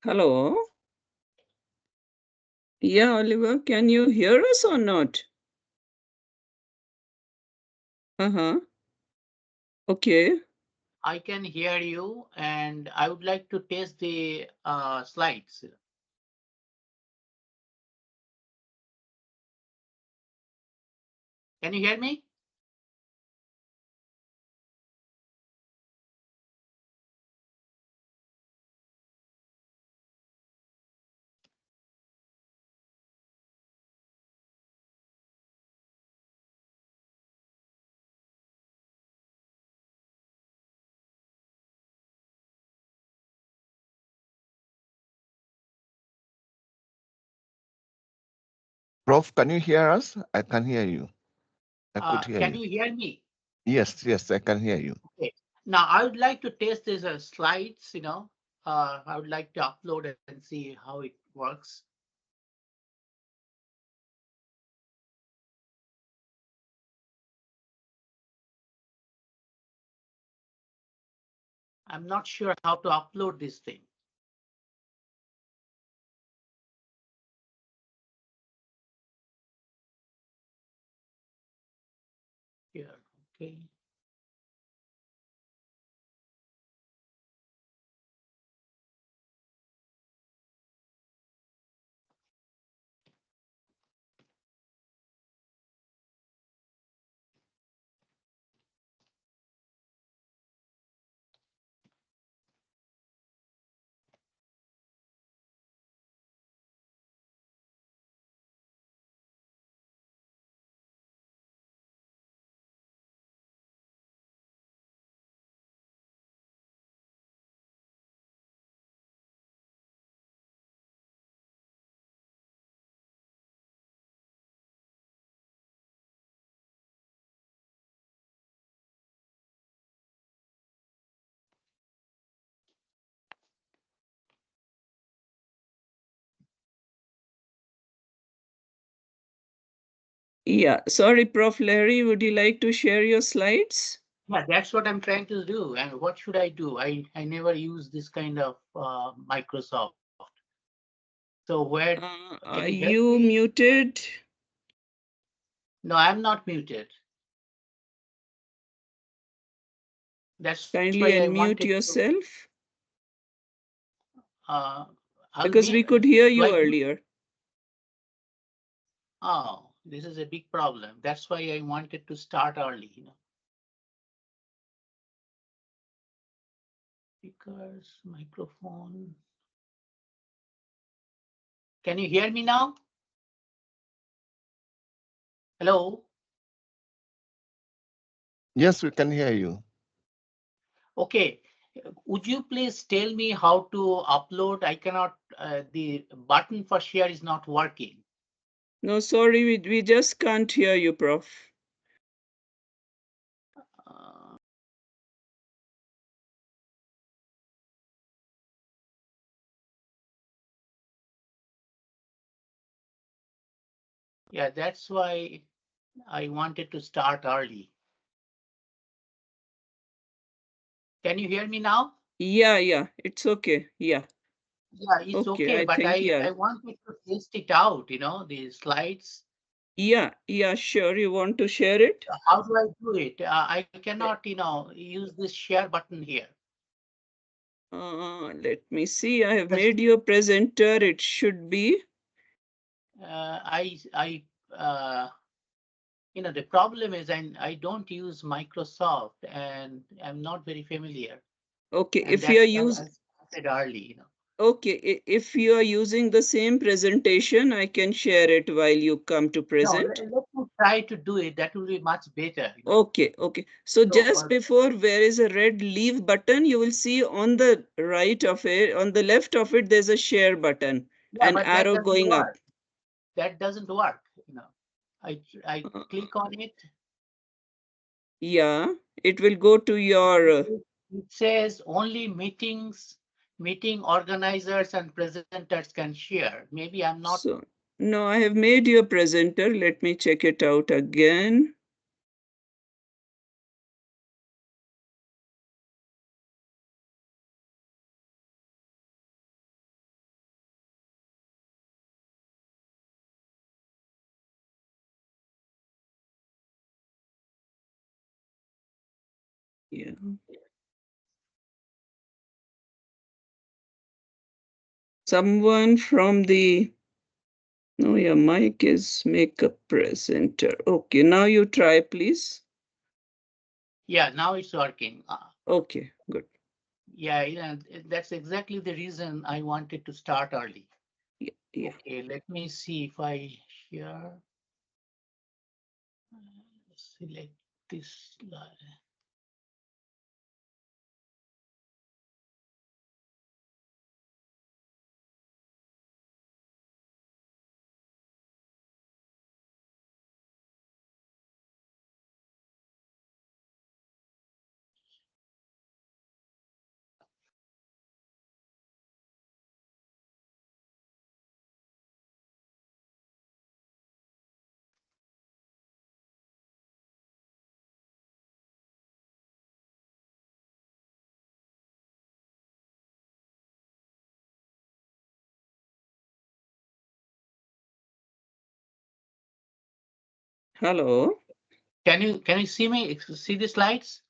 Hello? Yeah, Oliver, can you hear us or not? Uh-huh. Okay. I can hear you, and I would like to test the slides. Can you hear me? Prof, can you hear us? I can hear you. I could hear Can you. you hear me? Yes, I can hear you. Okay. Now I would like to test these slides. I would like to upload and see how it works. I'm not sure how to upload this thing. Here, okay. Yeah, sorry, Prof. Larry, would you like to share your slides? Yeah, that's what I'm trying to do. And what should I do? I never use this kind of Microsoft. So where can you Are help you me? muted? No, I'm not muted. That's why I Kindly wanted unmute to. yourself Uh, because we could hear do I you do? earlier. Oh, this is a big problem. That's why I wanted to start early. Speakers, microphone. Can you hear me now? Hello? Yes, we can hear you. Okay. Would you please tell me how to upload? I cannot, the button for share is not working. No, sorry, we just can't hear you, Prof. Uh, yeah, that's why I wanted to start early. Can you hear me now? Yeah, it's okay. Yeah, Yeah, it's okay, okay, I but think, yeah. I wanted to test it out, the slides. Yeah, sure. You want to share it? How do I do it? I cannot, use this share button here. Let me see. I have Does made you a presenter. It should be. I the problem is I don't use Microsoft and I'm not very familiar, Okay, and if you that's are why use I started early. okay, if you are using the same presentation, I can share it while you come to No, present. let me try to do it. That will be much better. Okay. So So, just before where is a red leave button, you will see on the right of it, on the left of it, there's a share button, yeah, an but that arrow doesn't going up. work. That doesn't work. I Uh, click on it. yeah, it will go to your. It says only meeting organizers and presenters can share. Maybe I'm not. So, no, I have made you a presenter. Let me check it out again. Yeah. Someone from the, no, your mic is makeup presenter. Okay, now you try, please. Yeah, now it's working. Okay, good. Yeah, that's exactly the reason I wanted to start early. Yeah. Okay, let me see if I share. Select this line. Hello. Can you see me? See the slides?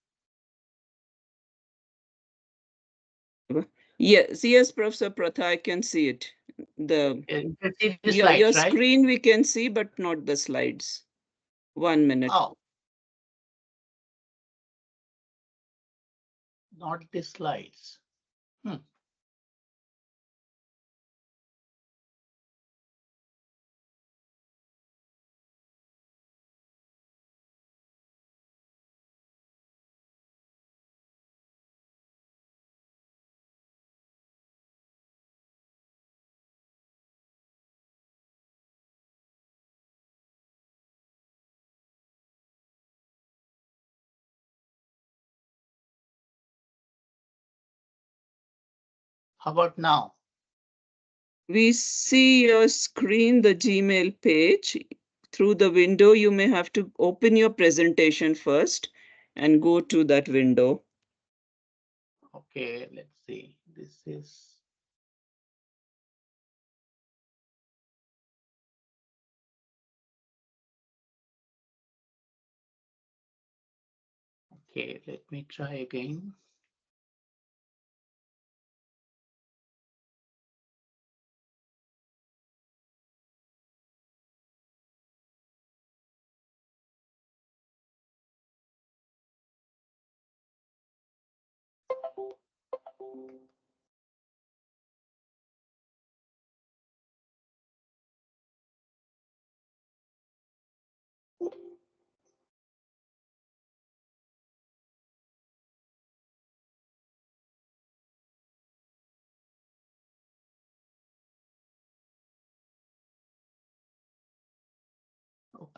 Yes, Professor Pratha, I can see it. You can see the Your slides, right? screen we can see, but not the slides. 1 minute. Oh, not the slides. Hmm. How about now? We see your screen, the Gmail page. Through the window, you may have to open your presentation first and go to that window. Okay, let's see. This is. Okay, let me try again.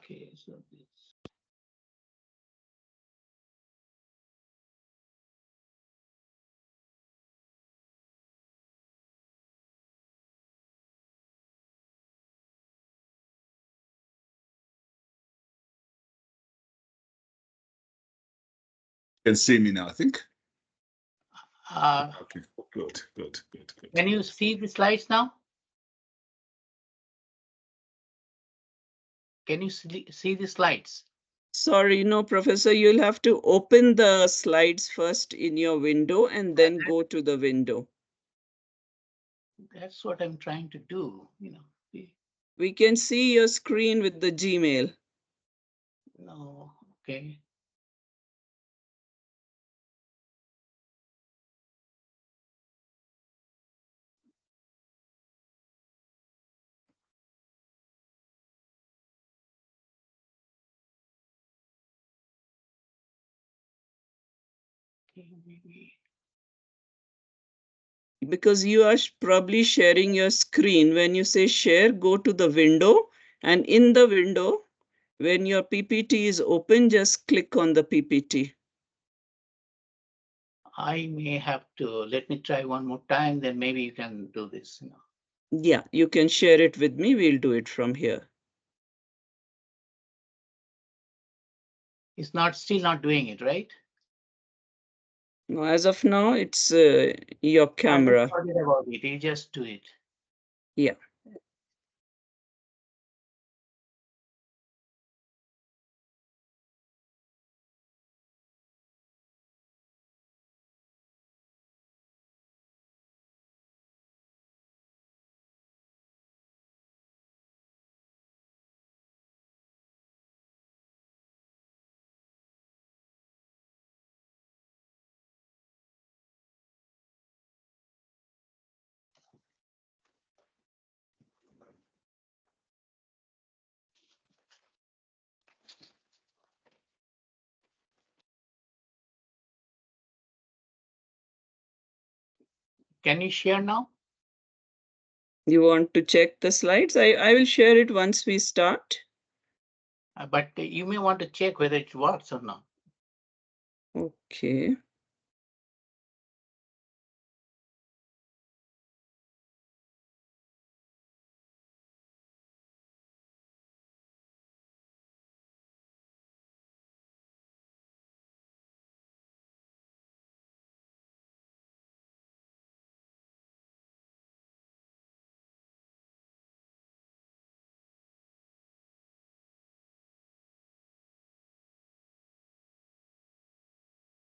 Okay, so this. Can see me now, I think. Uh, Okay, good. can you see the slides now? Can you see the slides? Sorry, no, Professor, you'll have to open the slides first in your window and then go to the window. That's what I'm trying to do, you know. We can see your screen with the Gmail. No, okay. Okay, maybe. Because you are probably sharing your screen. When you say share, go to the window, and in the window, when your PPT is open, just click on the PPT. I may have to, let me try one more time, then maybe you can do this. You know. Yeah, you can share it with me. We'll do it from here. It's still not doing it, right? No, as of now, it's your I don't camera. forget about it. You just do it. Yeah. Can you share now? You want to check the slides? I will share it once we start. But you may want to check whether it works or not. Okay.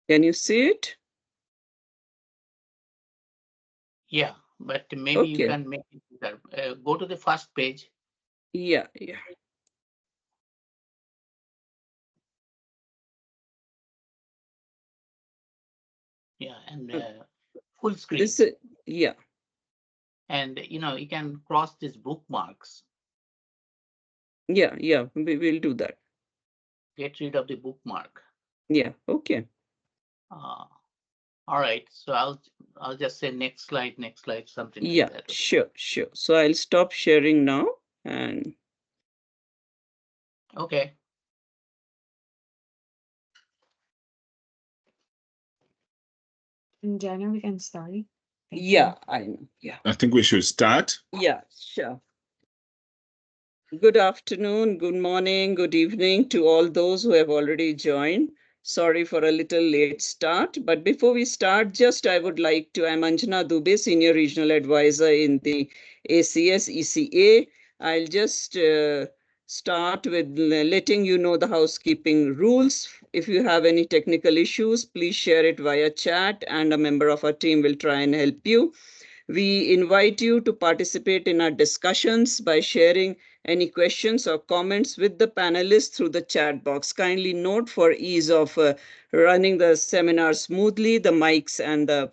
Can you see it? Yeah, but maybe you Okay. can make it better. Go to the first page. Yeah. Yeah, and full screen. This is, yeah. And you can cross these bookmarks. Yeah. We will do that. Get rid of the bookmark. Yeah. Okay. All right. So I'll just say next slide, something like Yeah. that. Sure. So I'll stop sharing now and Okay. Daniel, we can start. Thank yeah, you. I know. Yeah. I think we should start. Yeah. Sure. Good afternoon, good morning, good evening to all those who have already joined. Sorry for a little late start, but before we start, just I would like to, I'm Anjana Dubey, Senior Regional Advisor in the ACS ECA. I'll just start with letting you know the housekeeping rules. If you have any technical issues, please share it via chat and a member of our team will try and help you. We invite you to participate in our discussions by sharing any questions or comments with the panelists through the chat box. Kindly note, for ease of running the seminar smoothly, the mics and the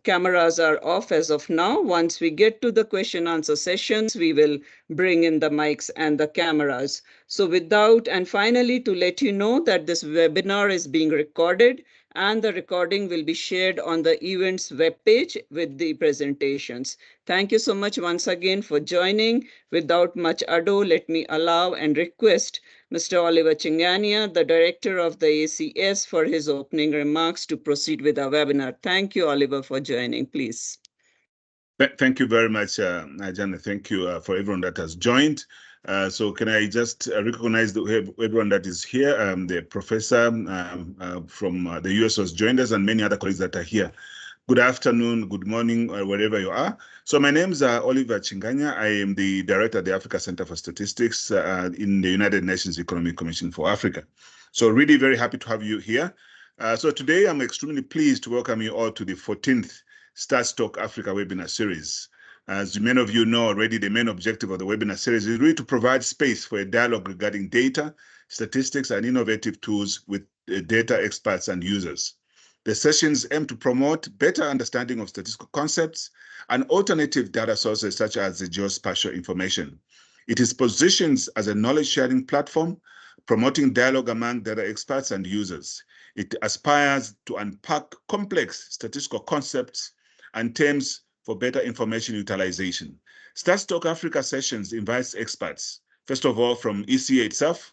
cameras are off as of now. Once we get to the question answer sessions, we will bring in the mics and the cameras. So and finally, to let you know that this webinar is being recorded and the recording will be shared on the events webpage with the presentations. Thank you so much once again for joining. Without much ado, let me allow and request Mr. Oliver Chingania, the director of the ACS, for his opening remarks to proceed with our webinar. Thank you, Oliver, for joining, please. Thank you very much, Ajana. Thank you for everyone that has joined. So can I just recognize everyone that is here? The professor from the US has joined us and many other colleagues that are here. Good afternoon, good morning, wherever you are. So my name is Oliver Chinganya. I am the director at the Africa Center for Statistics in the United Nations Economic Commission for Africa. So really very happy to have you here. So today I'm extremely pleased to welcome you all to the 14th StatsTalk-Africa webinar series. As many of you know already, the main objective of the webinar series is really to provide space for a dialogue regarding data, statistics, and innovative tools with data experts and users. The sessions aim to promote better understanding of statistical concepts and alternative data sources such as the geospatial information. It is positioned as a knowledge-sharing platform, promoting dialogue among data experts and users. It aspires to unpack complex statistical concepts and terms for better information utilization. StatsTalk-Africa sessions invites experts, first of all from ECA itself,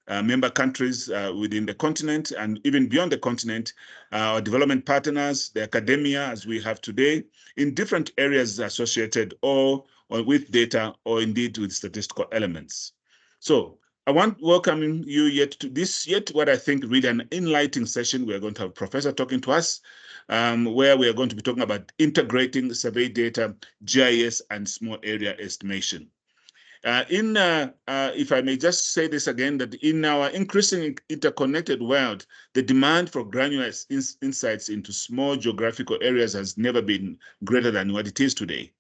member countries within the continent and even beyond the continent, our development partners, the academia as we have today, in different areas associated or with data or indeed with statistical elements. So I want to welcome you what I think really an enlightening session. We are going to have a professor talking to us, where we are going to be talking about integrating survey data, GIS, and small area estimation. If I may just say this again, that in our increasing interconnected world, the demand for granular insights into small geographical areas has never been greater than what it is today,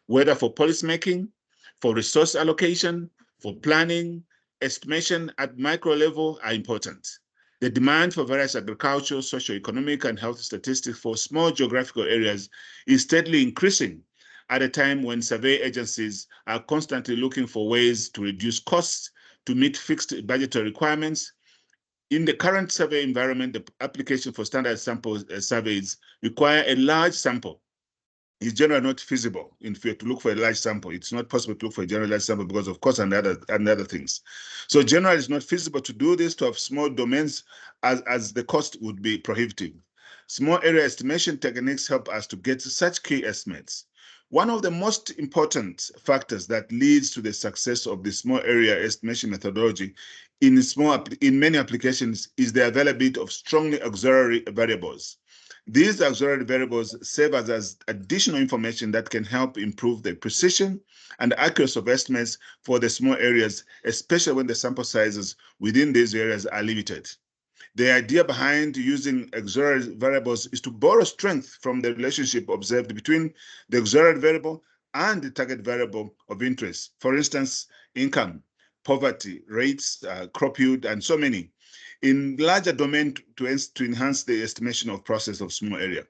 whether for policymaking, for resource allocation, for planning, estimation at micro level are important. The demand for various agricultural, socio-economic, and health statistics for small geographical areas is steadily increasing at a time when survey agencies are constantly looking for ways to reduce costs to meet fixed budgetary requirements. In the current survey environment, the application for standard sample surveys require a large sample is generally not feasible if you have to look for a large sample. It's not possible to look for a general large sample because of cost and other things. So generally, it's not feasible to do this to have small domains as the cost would be prohibitive. Small area estimation techniques help us to get such key estimates. One of the most important factors that leads to the success of the small area estimation methodology in many applications is the availability of strongly auxiliary variables. These auxiliary variables serve as additional information that can help improve the precision and accuracy of estimates for the small areas, especially when the sample sizes within these areas are limited. The idea behind using auxiliary variables is to borrow strength from the relationship observed between the auxiliary variable and the target variable of interest. For instance, income, poverty, rates, crop yield, and so many, in larger domain to enhance the estimation of process of small area.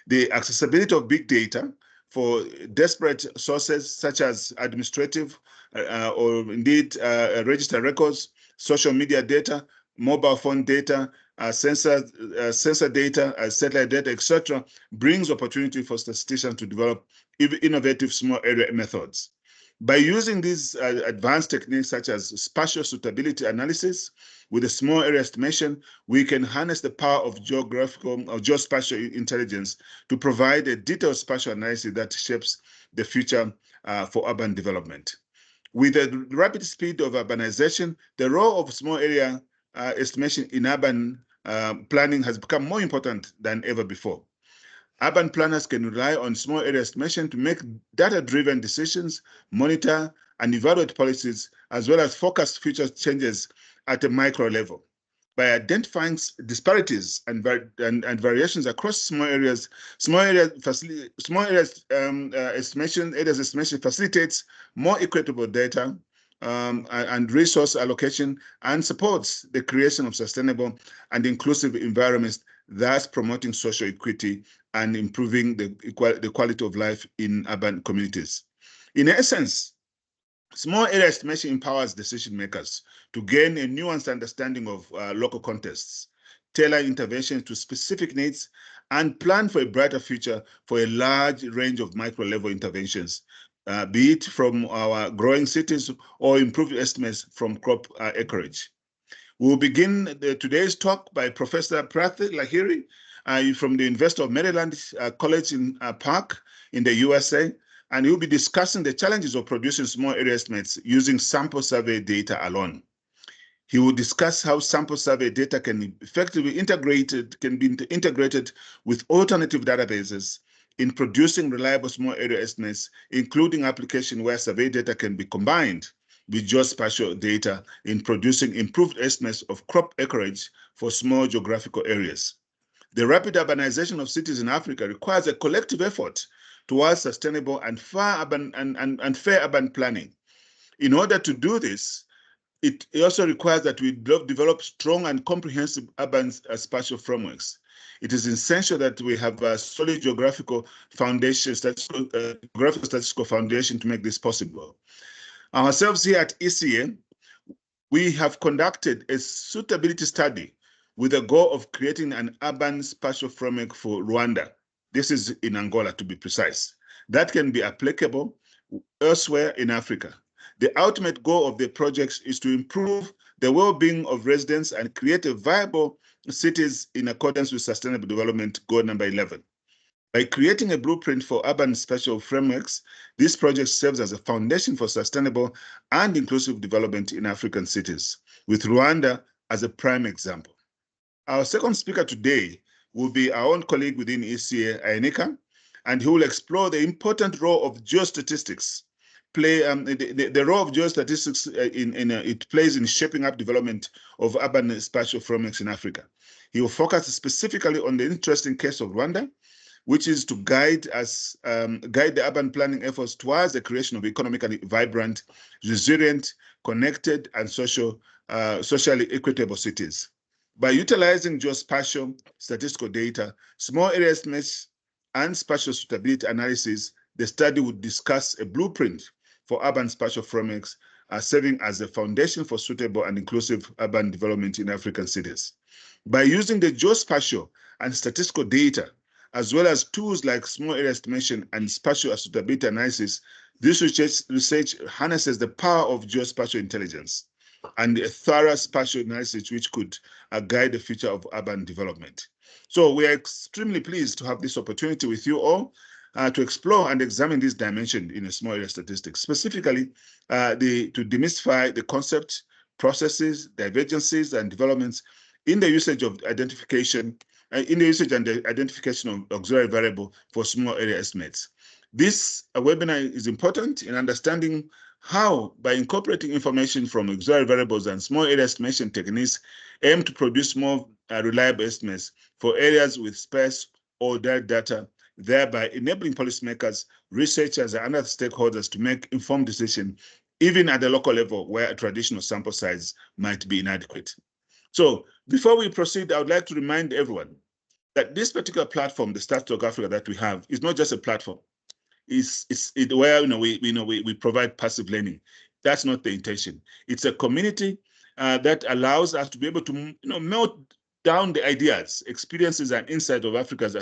The accessibility of big data for disparate sources such as administrative or indeed register records, social media data, mobile phone data, sensor data, satellite data, etc., brings opportunity for statisticians to develop innovative small area methods. By using these advanced techniques such as spatial suitability analysis with a small area estimation, we can harness the power of geographical or geospatial intelligence to provide a detailed spatial analysis that shapes the future for urban development. With the rapid speed of urbanization, the role of small area estimation in urban planning has become more important than ever before. Urban planners can rely on small area estimation to make data-driven decisions, monitor and evaluate policies, as well as forecast future changes at a micro level. By identifying disparities and variations across small areas estimation facilitates more equitable data and resource allocation and supports the creation of sustainable and inclusive environments, thus promoting social equity and improving the quality of life in urban communities. In essence, small area estimation empowers decision makers to gain a nuanced understanding of local contexts, tailor interventions to specific needs, and plan for a brighter future for a large range of micro-level interventions, be it from our growing cities or improved estimates from crop acreage. We'll begin today's talk by Professor Prathik Lahiri from the University of Maryland College in Park in the USA, and he'll be discussing the challenges of producing small area estimates using sample survey data alone. He will discuss how sample survey data can effectively be integrated with alternative databases in producing reliable small area estimates, including application where survey data can be combined with geospatial data in producing improved estimates of crop acreage for small geographical areas. The rapid urbanization of cities in Africa requires a collective effort towards sustainable and fair urban planning. In order to do this, it also requires that we develop strong and comprehensive urban spatial frameworks. It is essential that we have a solid geographical statistical foundation to make this possible. Ourselves here at ECA, we have conducted a suitability study with the goal of creating an urban spatial framework for Rwanda. This is in Angola, to be precise. That can be applicable elsewhere in Africa. The ultimate goal of the project is to improve the well-being of residents and create a viable cities in accordance with Sustainable Development Goal number 11. By creating a blueprint for urban spatial frameworks, this project serves as a foundation for sustainable and inclusive development in African cities, with Rwanda as a prime example. Our second speaker today will be our own colleague within ECA, Ayenika, and he will explore the important role of geostatistics. The role of geostatistics it plays in shaping up development of urban spatial frameworks in Africa. He will focus specifically on the interesting case of Rwanda, which is to guide the urban planning efforts towards the creation of economically vibrant, resilient, connected, and socially equitable cities. By utilizing geospatial statistical data, small area estimates, and spatial suitability analysis, the study would discuss a blueprint for urban spatial frameworks, serving as a foundation for suitable and inclusive urban development in African cities. By using the geospatial and statistical data as well as tools like small area estimation and spatial suitability analysis, this research harnesses the power of geospatial intelligence and a thorough spatial analysis which could guide the future of urban development. So we are extremely pleased to have this opportunity with you all to explore and examine this dimension in a small area statistics, specifically to demystify the concept, processes, divergences, and developments in the usage of identification, in the usage and the identification of auxiliary variable for small area estimates. This webinar is important in understanding how, by incorporating information from auxiliary variables and small area estimation techniques, aim to produce more reliable estimates for areas with sparse or direct data, thereby enabling policymakers, researchers, and other stakeholders to make informed decisions, even at the local level where a traditional sample size might be inadequate. So before we proceed, I would like to remind everyone that this particular platform, the StatsTalk-Africa that we have, is not just a platform. It's where we provide passive learning. That's not the intention. It's a community that allows us to be able to melt down the ideas, experiences, and insights of Africa as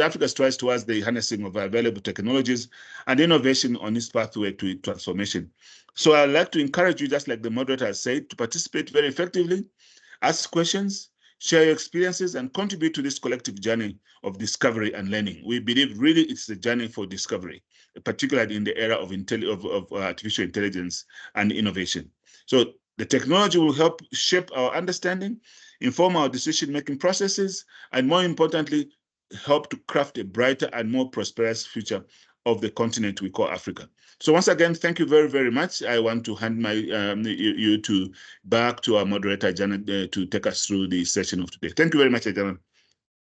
Africa strives towards the harnessing of available technologies and innovation on its pathway to transformation. So I'd like to encourage you, just like the moderator has said, to participate very effectively, ask questions, share your experiences, and contribute to this collective journey of discovery and learning. We believe really it's a journey for discovery, particularly in the era of artificial intelligence and innovation. So the technology will help shape our understanding, inform our decision-making processes, and more importantly, help to craft a brighter and more prosperous future of the continent we call Africa. So once again, thank you very, very much. I want to hand you back to our moderator, Janet, to take us through the session of today. Thank you very much, Janet.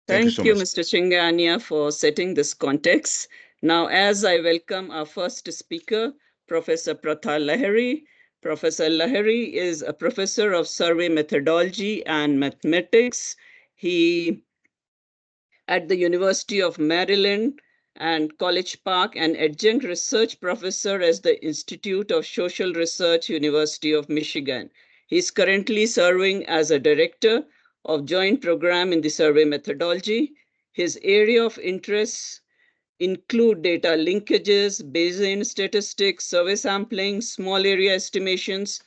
Thank you so much, Mr. Chingania, for setting this context. Now, as I welcome our first speaker, Professor Pratha Lahiri. Professor Lahiri is a professor of survey methodology and mathematics. He at the University of Maryland and College Park, and adjunct research professor at the Institute of Social Research, University of Michigan. He is currently serving as a director of joint program in the survey methodology. His area of interests include data linkages, Bayesian statistics, survey sampling, small area estimations.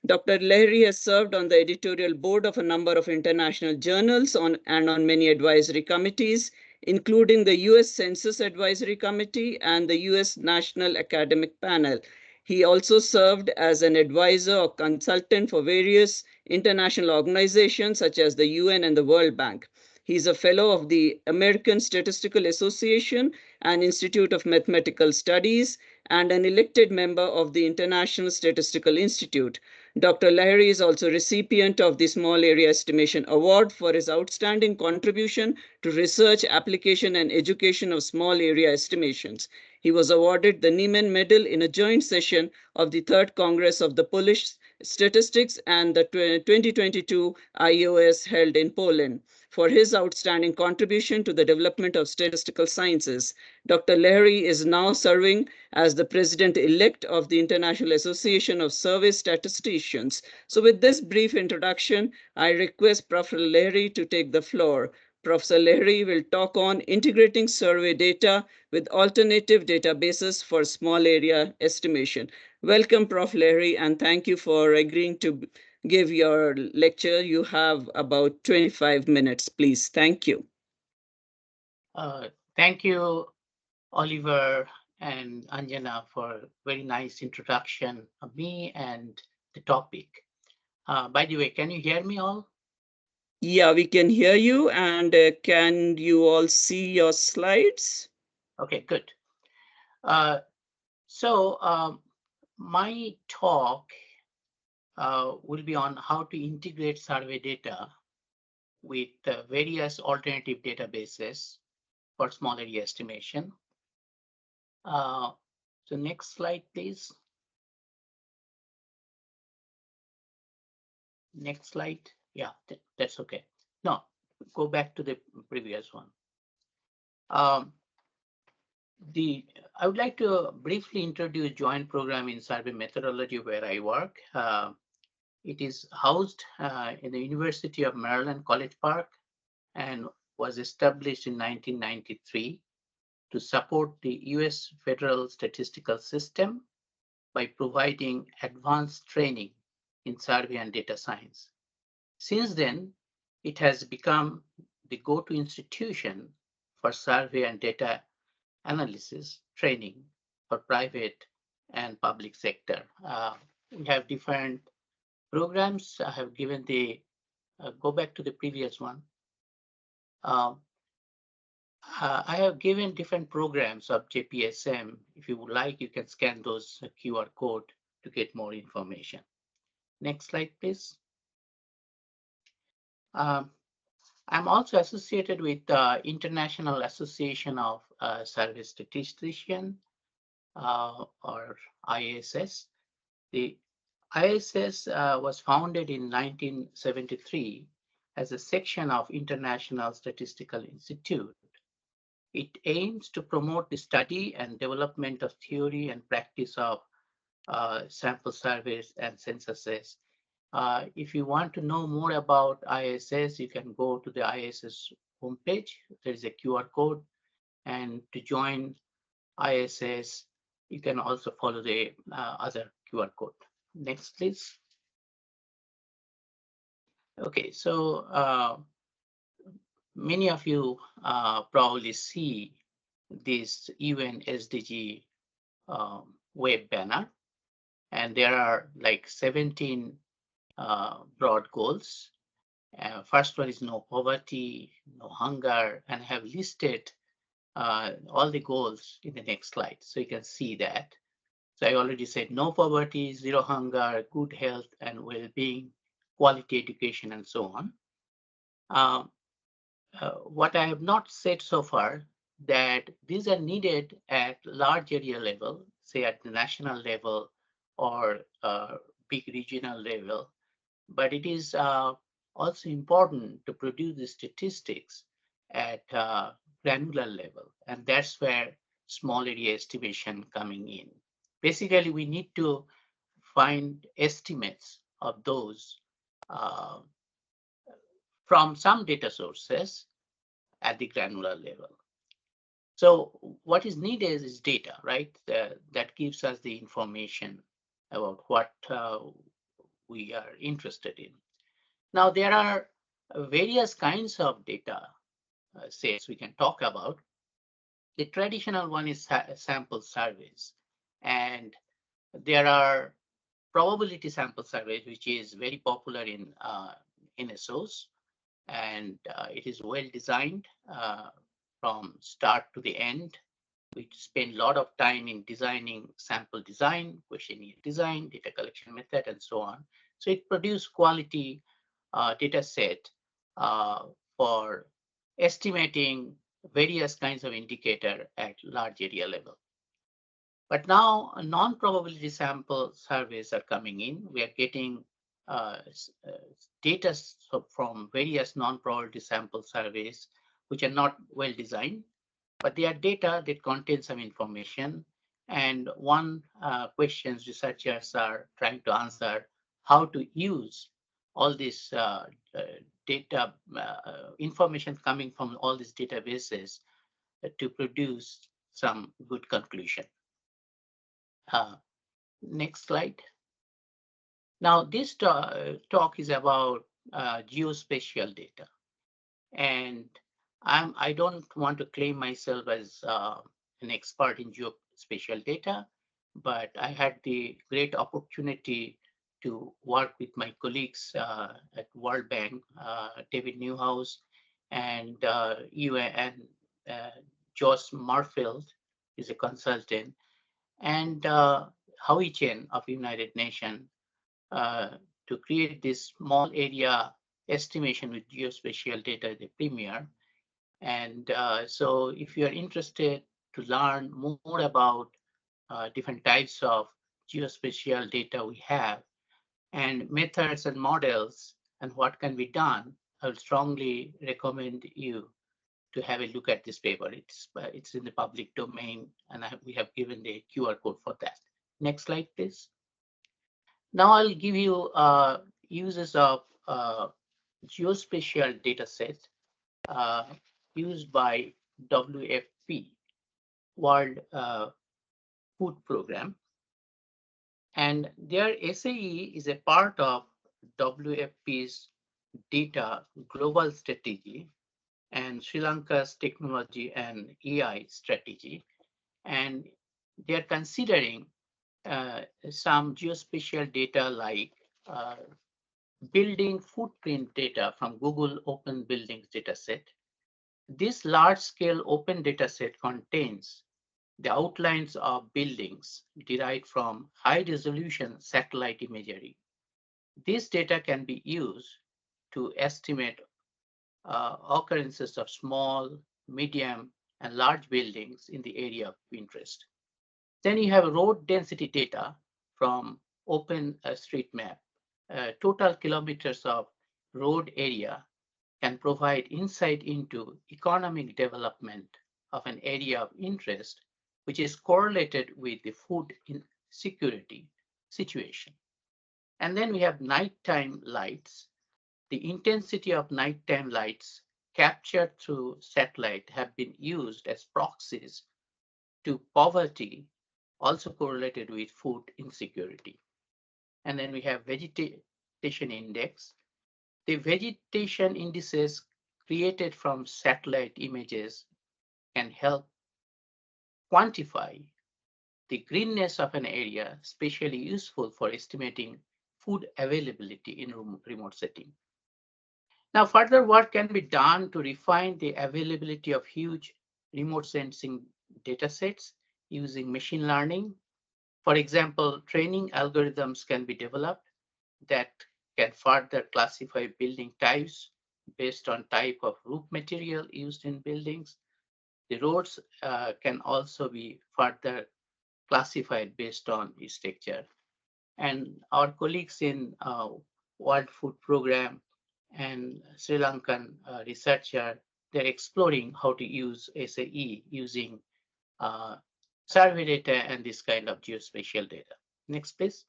Dr. Lahiri has served on the editorial board of a number of international journals and on many advisory committees, including the US Census Advisory Committee and the US National Academic Panel. He also served as an advisor or consultant for various international organizations such as the UN and the World Bank. He's a fellow of the American Statistical Association and Institute of Mathematical Studies, and an elected member of the International Statistical Institute. Dr. Lahiri is also recipient of the Small Area Estimation Award for his outstanding contribution to research, application, and education of small area estimations. He was awarded the Nieman Medal in a joint session of the Third Congress of the Polish Statistics and the 2022 IOS held in Poland for his outstanding contribution to the development of statistical sciences. Dr. Lahiri is now serving as the president-elect of the International Association of Survey Statisticians. So with this brief introduction, I request Professor Lahiri to take the floor. Professor Lahiri will talk on integrating survey data with alternative databases for small area estimation. Welcome, Prof. Lahiri, and thank you for agreeing to give your lecture. You have about 25 minutes, please. Thank you. Thank you, Oliver and Anjana, for a very nice introduction of me and the topic. By the way, can you hear me all? Yeah, we can hear you. And can you all see your slides? Okay, good. My talk will be on how to integrate survey data with various alternative databases for small area estimation. So next slide, please. Next slide. Yeah, that's okay. No, go back to the previous one. I would like to briefly introduce joint program in survey methodology where I work. It is housed in the University of Maryland, College Park, and was established in 1993 to support the US federal statistical system by providing advanced training in survey and data science. Since then, it has become the go-to institution for survey and data analysis training for private and public sector. We have different programs. I have given the, go back to the previous one. Um, I have given different programs of JPSM. If you would like, you can scan those QR code to get more information. Next slide, please. Um, I'm also associated with the International Association of Survey Statisticians, or ISS. The ISS was founded in 1973 as a section of International Statistical Institute. It aims to promote the study and development of theory and practice of sample surveys and censuses. If you want to know more about ISS, you can go to the ISS homepage. There is a QR code. And to join ISS, you can also follow the other QR code. Next, please. Okay, so many of you probably see this UN SDG web banner, and there are like 17 broad goals. First one is no poverty, no hunger, and I have listed all the goals in the next slide, so you can see that. So I already said no poverty, zero hunger, good health and well-being, quality education, and so on. What I have not said so far, that these are needed at large area level, say at the national level or big regional level, but it is also important to produce the statistics at granular level, and that's where small area estimation coming in. Basically, we need to find estimates of those from some data sources at the granular level. So what is needed is data, right? That gives us the information about what we are interested in. Now, there are various kinds of data sets we can talk about. The traditional one is sample surveys, and there are probability sample surveys, which is very popular in NSOs, and it is well designed from start to the end. We spend a lot of time in designing sample design, questionnaire design, data collection method, and so on. So it produces quality data set for estimating various kinds of indicator at large area level. But now non-probability sample surveys are coming in. We are getting data from various non-probability sample surveys, which are not well designed, but they are data that contain some information. And one questions researchers are trying to answer, how to use all this data information coming from all these databases to produce some good conclusion. Next slide. Now, this talk is about geospatial data, and I don't want to claim myself as an expert in geospatial data, but I had the great opportunity to work with my colleagues at World Bank, David Newhouse, and UN, Josh Marfield is a consultant, and Howie Chen of United Nations to create this small area estimation with geospatial data, the premier. And so if you are interested to learn more about different types of geospatial data we have and methods and models and what can be done, I would strongly recommend you to have a look at this paper. It's in the public domain, and we have given the QR code for that. Next slide, please. Now I'll give you uses of geospatial data sets used by WFP, World Food Program. And their SAE is a part of WFP's data global strategy and Sri Lanka's technology and AI strategy. And they're considering some geospatial data like uh, building footprint data from Google Open Buildings dataset. This large-scale open dataset contains the outlines of buildings derived from high-resolution satellite imagery. This data can be used to estimate occurrences of small, medium, and large buildings in the area of interest. Then you have road density data from OpenStreetMap. Total kilometers of road area can provide insight into economic development of an area of interest, which is correlated with the food insecurity situation. And then we have nighttime lights. The intensity of nighttime lights captured through satellite have been used as proxies to poverty, also correlated with food insecurity. And then we have vegetation index. The vegetation indices created from satellite images can help quantify the greenness of an area, especially useful for estimating food availability in remote setting. Now, further work can be done to refine the availability of huge remote sensing datasets using machine learning. For example, training algorithms can be developed that can further classify building types based on type of roof material used in buildings. The roads can also be further classified based on structure. And our colleagues in World Food Program and Sri Lankan researcher, they're exploring how to use SAE using survey data and this kind of geospatial data. Next, please.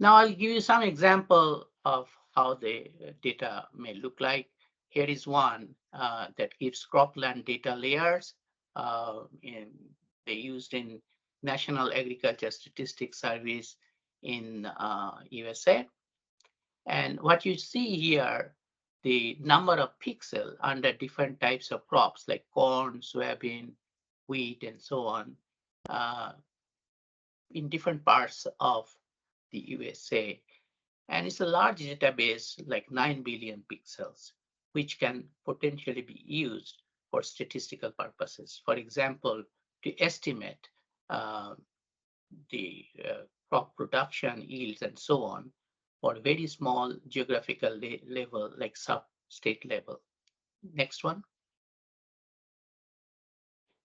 Now I'll give you some example of how the data may look like. Here is one that gives cropland data layers. They used in National Agriculture Statistics Service in USA. And what you see here, the number of pixels under different types of crops like corn, soybean, wheat, and so on in different parts of the USA. And it's a large database, like 9 billion pixels, which can potentially be used for statistical purposes. For example, to estimate the crop production, yields, and so on for very small geographical level, like sub-state level. Next one.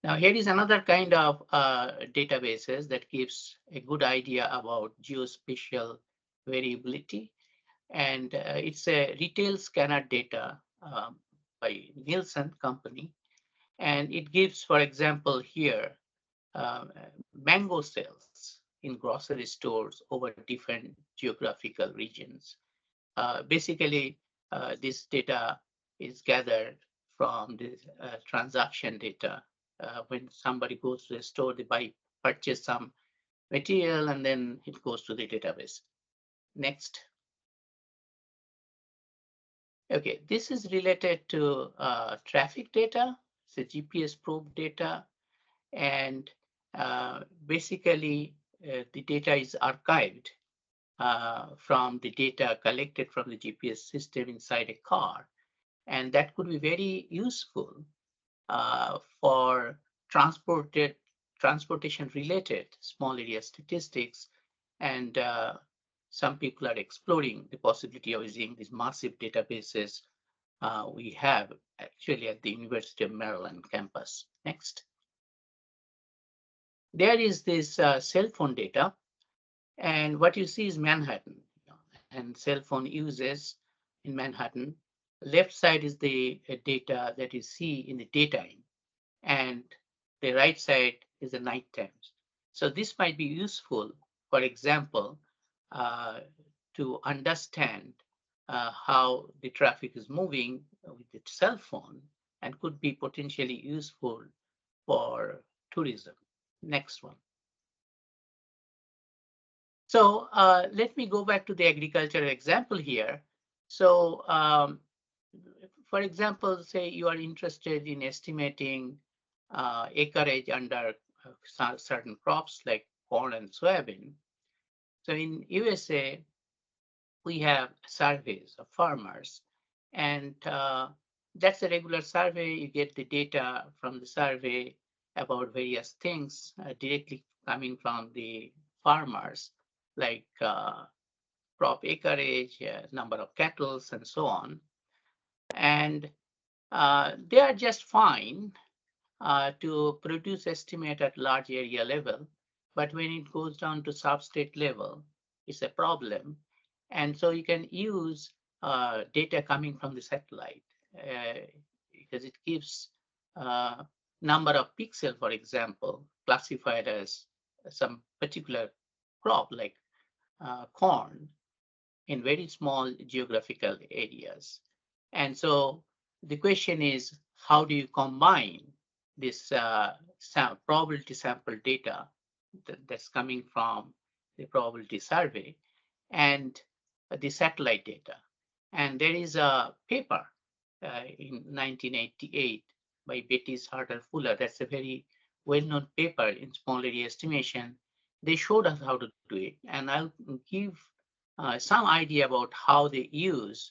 Now, here is another kind of databases that gives a good idea about geospatial variability. And it's a retail scanner data by Nielsen company. And it gives, for example, here, mango sales in grocery stores over different geographical regions. Basically, this data is gathered from the transaction data. When somebody goes to the store, they purchase some material, and then it goes to the database. Next. Okay, this is related to traffic data. It's a GPS probe data. And basically, the data is archived from the data collected from the GPS system inside a car. And that could be very useful for transportation related small area statistics. And some people are exploring the possibility of using these massive databases we have actually at the University of Maryland campus. Next. There is this cell phone data, and what you see is Manhattan, and cell phone uses in Manhattan. Left side is the data that you see in the daytime, and the right side is the night times. So this might be useful, for example, to understand how the traffic is moving with the cell phone and could be potentially useful for tourism. Next one. So let me go back to the agricultural example here. So for example, say you are interested in estimating acreage under certain crops like corn and soybean. So in USA, we have surveys of farmers, and that's a regular survey. You get the data from the survey about various things directly coming from the farmers, like crop acreage, number of cattle, and so on. And they are just fine to produce estimate at large area level. But when it goes down to sub-state level, it's a problem. And so you can use data coming from the satellite because it gives number of pixel, for example, classified as some particular crop like corn in very small geographical areas. And so the question is, how do you combine this probability sample data that's coming from the probability survey and the satellite data? And there is a paper in 1988 by Betty Harter Fuller. That's a very well-known paper in small area estimation. They showed us how to do it, and I'll give some idea about how they use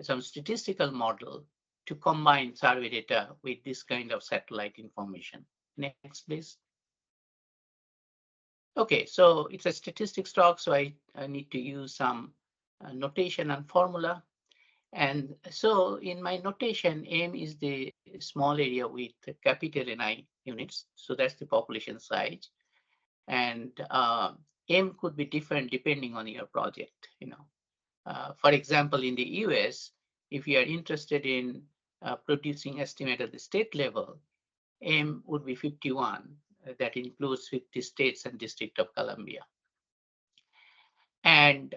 some statistical model to combine survey data with this kind of satellite information. Next, please. Okay, so it's a statistics talk, so I need to use some notation and formula. And so in my notation, M is the small area with capital NI units. So that's the population size. And M could be different depending on your project. For example, in the US, if you are interested in producing estimate at the state level, M would be 51. That includes 50 states and District of Columbia. And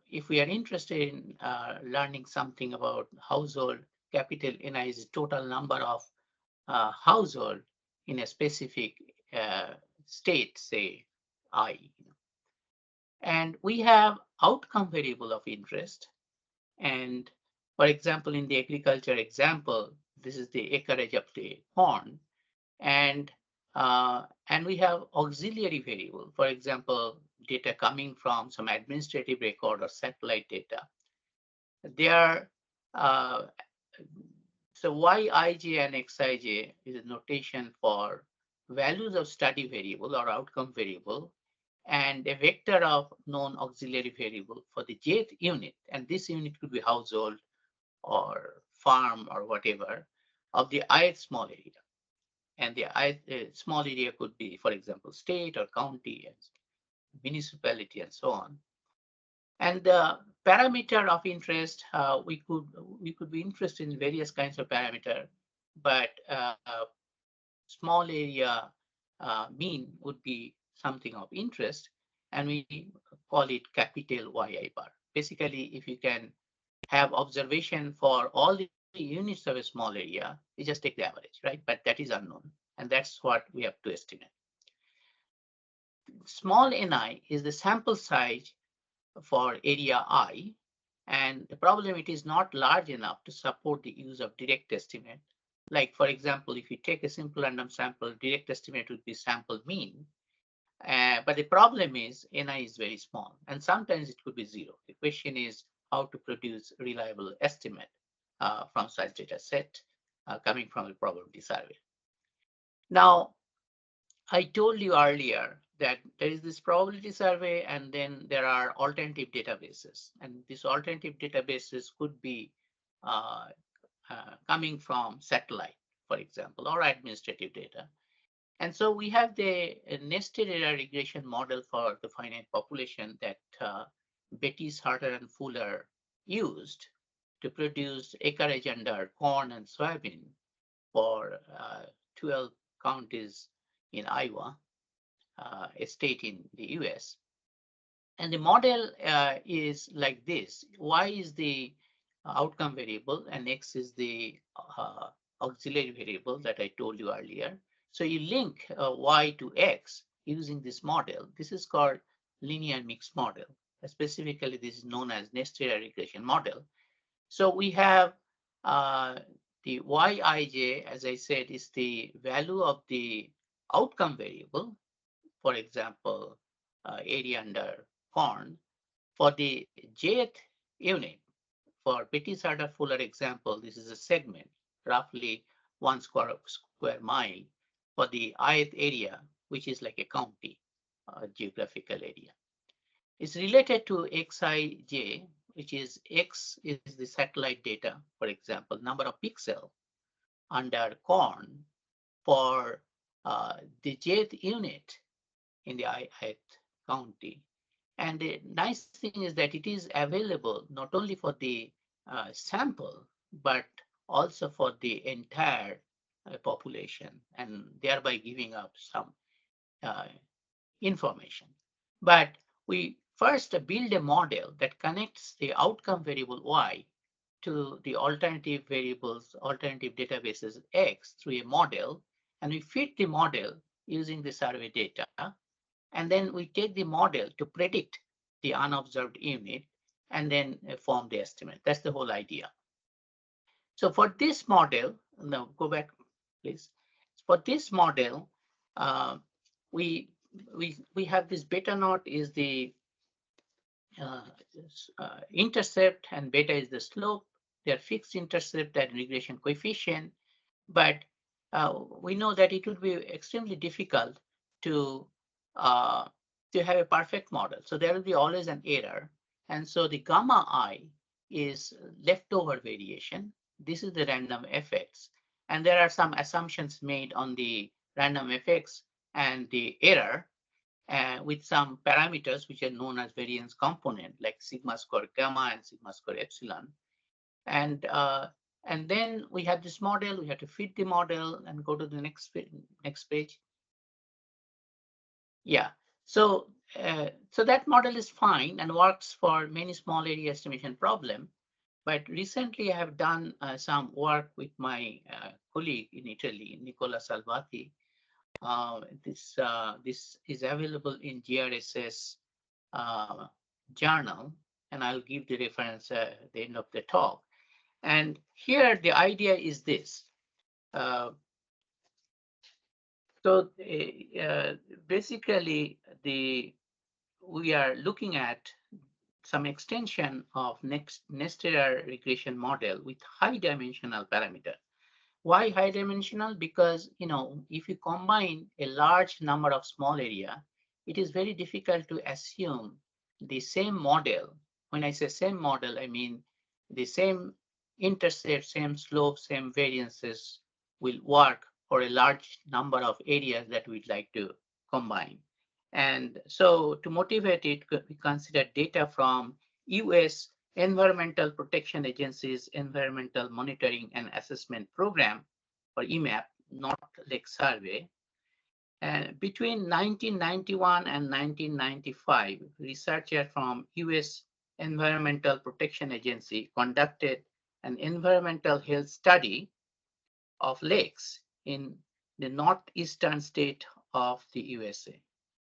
if we are interested in learning something about household, capital NI is the total number of household in a specific state, say I. And we have outcome variable of interest. And for example, in the agriculture example, this is the acreage of the corn. And we have auxiliary variable, for example, data coming from some administrative record or satellite data. They are, so Yij and Xij is a notation for values of study variable or outcome variable, and a vector of known auxiliary variable for the jth unit. And this unit could be household or farm or whatever of the ith small area. And the small area could be, for example, state or county and municipality and so on. And the parameter of interest, we could be interested in various kinds of parameter, but small area mean would be something of interest, and we call it capital Yi bar. Basically, if you can have observation for all the units of a small area, you just take the average, right? But that is unknown, and that's what we have to estimate. Small ni is the sample size for area I, and the problem, it is not large enough to support the use of direct estimate. Like, for example, if you take a simple random sample, direct estimate would be sample mean. But the problem is ni is very small, and sometimes it could be zero. The question is how to produce reliable estimate from such data set coming from a probability survey. Now, I told you earlier that there is this probability survey, and then there are alternative databases. And these alternative databases could be coming from satellite, for example, or administrative data. And so we have the nested error regression model for the finite population that Betty, Harter, and Fuller used to produce acreage under corn and soybean for 12 counties in Iowa, a state in the US. And the model is like this. Y is the outcome variable and X is the auxiliary variable that I told you earlier. So you link Y to X using this model. This is called linear mixed model. Specifically, this is known as nested regression model. So we have the Yij, as I said, is the value of the outcome variable. For example, area under corn. For the jth unit, for Petit-Sarda-Fuller example, this is a segment, roughly 1 square mile for the ith area, which is like a county geographical area. It's related to Xij, which is X is the satellite data, for example, number of pixels under corn for the jth unit in the ith county. And the nice thing is that it is available not only for the sample, but also for the entire population, and thereby giving up some uh, information. But we first build a model that connects the outcome variable Y to the alternative variables, alternative databases X through a model, and we fit the model using the survey data. And then we take the model to predict the unobserved unit and then form the estimate. That's the whole idea. So for this model, now go back, please. For this model, uh, we, we have this beta naught is the uh, intercept and beta is the slope. They are fixed intercept and regression coefficient, but we know that it would be extremely difficult to uh, have a perfect model. So there will be always an error. And so the gamma I is leftover variation. This is the random effects. And there are some assumptions made on the random effects and the error with some parameters which are known as variance component, like sigma square gamma and sigma square epsilon. And and then we have this model. We have to fit the model and go to the next page. Yeah. So so that model is fine and works for many small area estimation problem. But recently, I have done some work with my colleague in Italy, Nicola Salvati. This is available in GRSS journal, and I'll give the reference at the end of the talk. And here the idea is this. Uh, so basically, we are looking at some extension of nested regression model with high dimensional parameter. Why high dimensional? Because if you combine a large number of small area, it is very difficult to assume the same model. When I say same model, I mean the same intercept, same slope, same variances will work for a large number of areas that we'd like to combine. And so to motivate it, we consider data from US Environmental Protection Agency's Environmental Monitoring and Assessment Program, or EMAP, North Lake Survey. And between 1991 and 1995, researchers from US Environmental Protection Agency conducted an environmental health study of lakes in the northeastern state of the USA.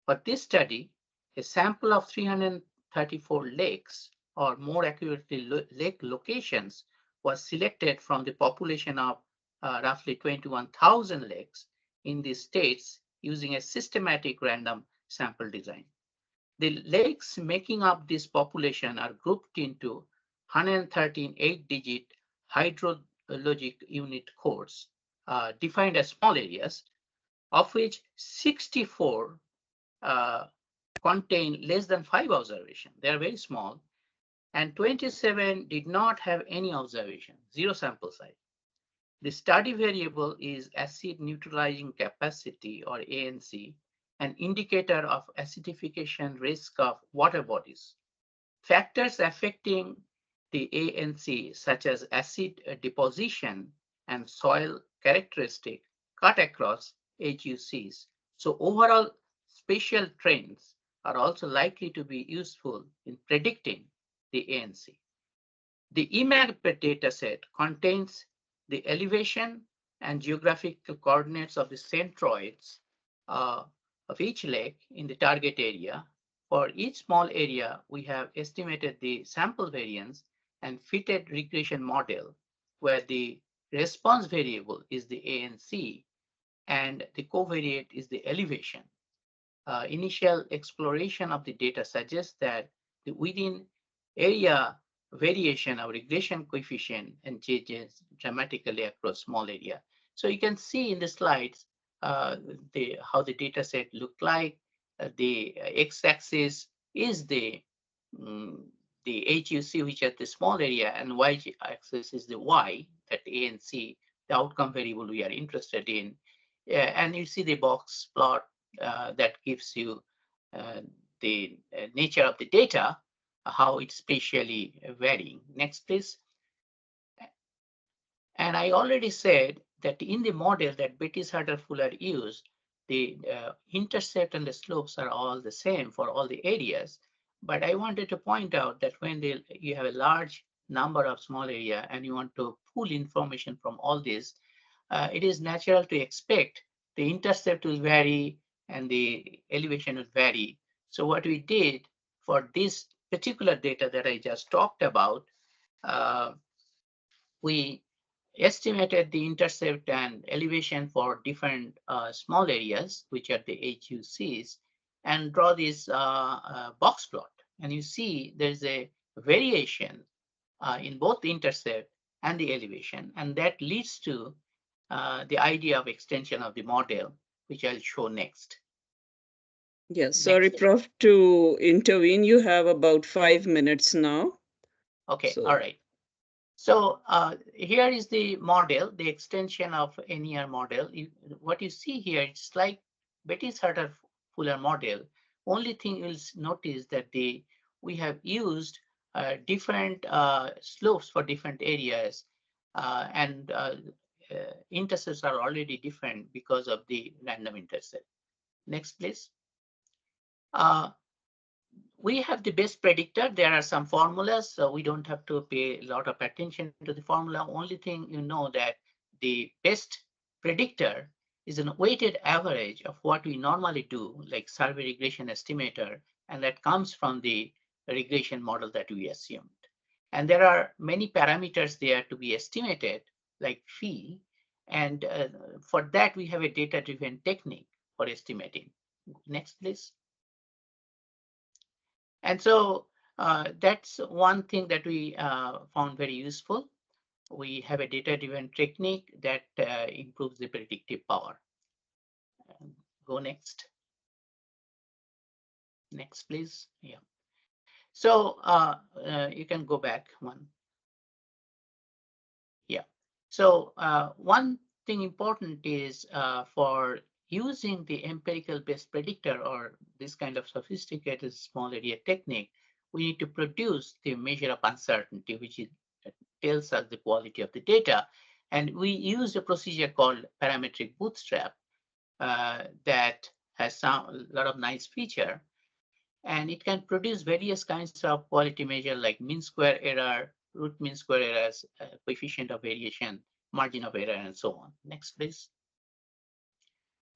For this study, a sample of 334 lakes, or more accurately, lake locations, was selected from the population of roughly 21,000 lakes in these states using a systematic random sample design. The lakes making up this population are grouped into 113 8-digit hydrologic unit codes defined as small areas, of which 64 contain less than 5 observations. They are very small. And 27 did not have any observation, zero sample size. The study variable is acid neutralizing capacity, or ANC, an indicator of acidification risk of water bodies. Factors affecting the ANC, such as acid deposition and soil characteristic, cut across HUCs. So overall spatial trends are also likely to be useful in predicting the ANC. The EMAG dataset contains the elevation and geographical coordinates of the centroids of each lake in the target area. For each small area, we have estimated the sample variance and fitted regression model where the response variable is the ANC and the covariate is the elevation. Initial exploration of the data suggests that the within area variation of regression coefficient and changes dramatically across small area. So you can see in the slides how the data set look like. The x-axis is the HUC, which is the small area, and y-axis is the y, that ANC, the outcome variable we are interested in. And you see the box plot that gives you the nature of the data, how it's spatially varying. Next, please. And I already said that in the model that Betis-Harder-Fuller used, the intercept and the slopes are all the same for all the areas. But I wanted to point out that when you have a large number of small area and you want to pull information from all this, it is natural to expect the intercept will vary and the elevation will vary. So what we did for this particular data that I just talked about, we estimated the intercept and elevation for different small areas, which are the HUCs, and draw this box plot. And you see there's a variation in both the intercept and the elevation, and that leads to the idea of extension of the model, which I'll show next. Yes, sorry, Prof, to intervene. You have about 5 minutes now. Okay, all right. So here is the model, the extension of NER model. What you see here, it's like Betis-Harder-Fuller model. Only thing you'll notice that we have used different slopes for different areas, and intercepts are already different because of the random intercept. Next, please. We have the best predictor. There are some formulas, so we don't have to pay a lot of attention to the formula. Only thing you know that the best predictor is an weighted average of what we normally do, like survey regression estimator, and that comes from the regression model that we assumed. And there are many parameters there to be estimated, like phi, and for that we have a data-driven technique for estimating. Next, please. And so that's one thing that we found very useful. We have a data-driven technique that improves the predictive power. Go next. Next, please. Yeah. So you can go back one. Yeah. So one thing important is for using the empirical based predictor or this kind of sophisticated small area technique, we need to produce the measure of uncertainty, which tells us the quality of the data. And we use a procedure called parametric bootstrap that has a lot of nice feature. And it can produce various kinds of quality measure like mean square error, root mean square errors, coefficient of variation, margin of error, and so on. Next, please.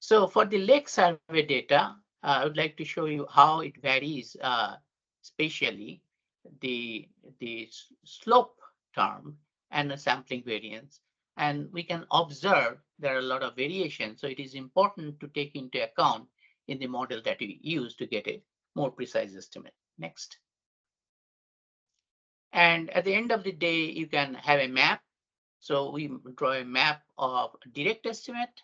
So for the lake survey data, I would like to show you how it varies spatially, the slope term and the sampling variance. And we can observe there are a lot of variation. So it is important to take into account in the model that we use to get a more precise estimate. Next. And at the end of the day, you can have a map. So we draw a map of direct estimate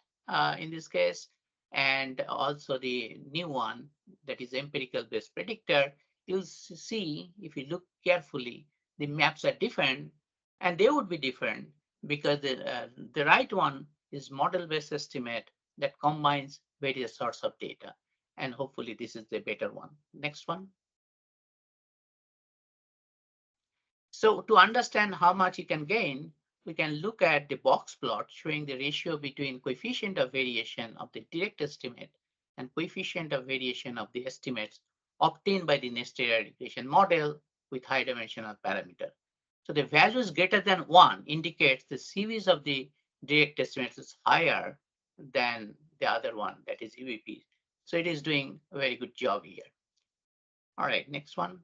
in this case, and also the new one that is empirical based predictor. You'll see if you look carefully, the maps are different, and they would be different because the right one is model based estimate that combines various sorts of data. And hopefully this is the better one. Next one. So to understand how much you can gain, we can look at the box plot showing the ratio between coefficient of variation of the direct estimate and coefficient of variation of the estimates obtained by the nested regression model with high dimensional parameter. So the values greater than 1 indicates the series of the direct estimates is higher than the other one, that is EVP. So it is doing a very good job here. All right, next one.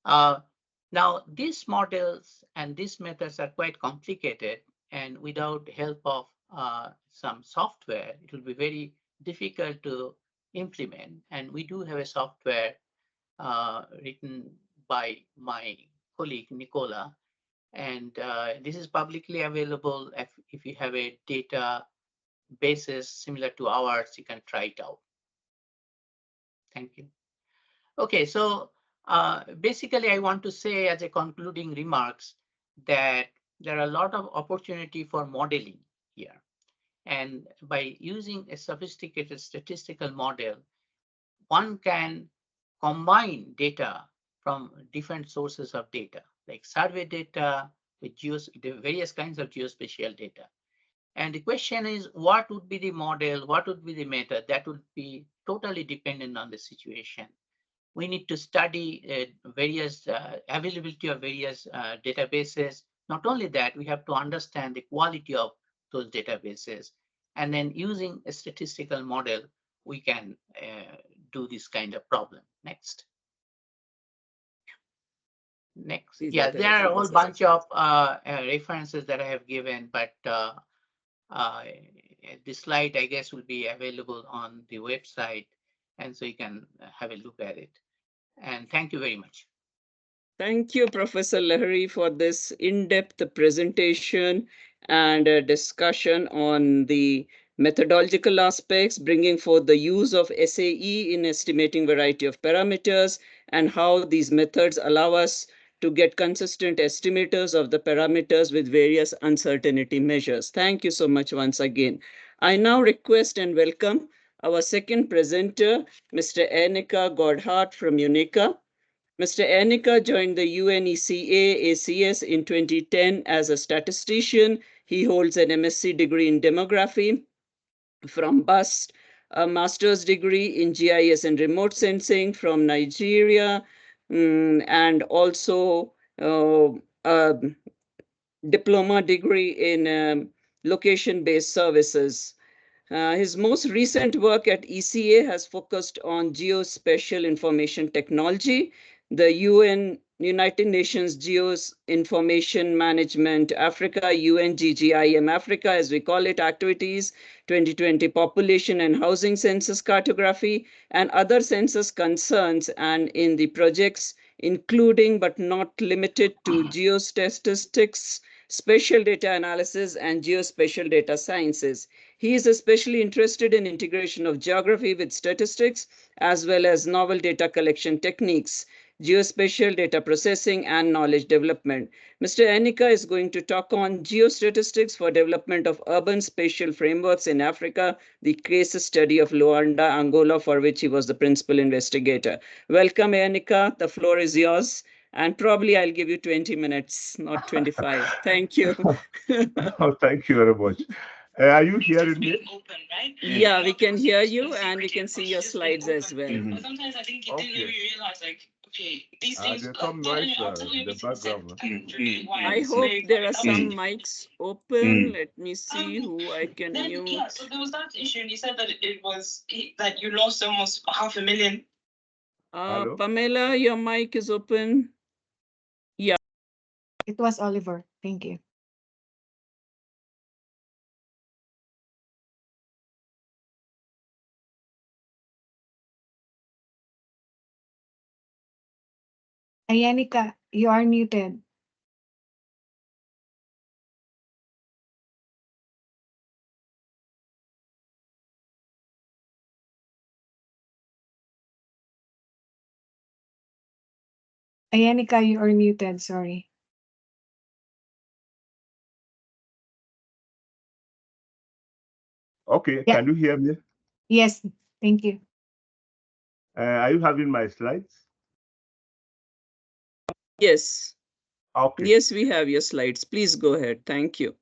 Now, these models and these methods are quite complicated, and without help of some software, it will be very difficult to implement. And we do have a software written by my colleague, Nicola, and this is publicly available. If you have a data basis similar to ours, you can try it out. Thank you. Okay, so basically, I want to say as a concluding remarks that there are a lot of opportunity for modeling here. And by using a sophisticated statistical model, one can combine data from different sources of data, like survey data with the various kinds of geospatial data. And the question is, what would be the model? What would be the method? That would be totally dependent on the situation. We need to study various availability of various databases. Not only that, we have to understand the quality of those databases. And then using a statistical model, we can do this kind of problem. Next. Yeah, there are a whole bunch of references that I have given, but this slide, I guess, will be available on the website. And so you can have a look at it. And thank you very much. Thank you, Professor Lahiri, for this in-depth presentation and a discussion on the methodological aspects, bringing forth the use of SAE in estimating variety of parameters and how these methods allow us to get consistent estimators of the parameters with various uncertainty measures. Thank you so much once again. I now request and welcome our second presenter, Mr. Ernika Godhardt from UNICA. Mr. Ernika joined the UNECA ACS in 2010 as a statistician. He holds an MSc degree in demography from BUST, a master's degree in GIS and remote sensing from Nigeria, and also a diploma degree in location-based services. His most recent work at ECA has focused on geospatial information technology, the United Nations Geoinformation Management Africa, UNGGIM Africa, as we call it, activities, 2020 population and housing census cartography, and other census concerns, and in the projects including but not limited to geostatistics, spatial data analysis, and geospatial data sciences. He is especially interested in integration of geography with statistics, as well as novel data collection techniques, geospatial data processing, and knowledge development. Mr. Ernika is going to talk on geostatistics for development of urban spatial frameworks in Africa, the case study of Luanda, Angola, for which he was the principal investigator. Welcome, Ernika. The floor is yours. And probably I'll give you 20 minutes, not 25. Thank you. Oh, thank you very much. Are you hearing me? Open, right? Yeah, we can hear you and we can see your slides as well. Sometimes I think it didn't let me realize, like, okay, these things. There's some noise in the background. I hope there are some mics open. Let me see who I can mute. Yeah, so there was that issue, and you said that it was that you lost almost 500,000. Pamela, your mic is open. Yeah. It was Oliver. Thank you. Ayanika, you are muted. Ayanika, you are muted. Sorry. Okay, Yeah. can you hear me? Yes, thank you. Are you having my slides? Yes. Okay. Yes, we have your slides. Please go ahead. Thank you.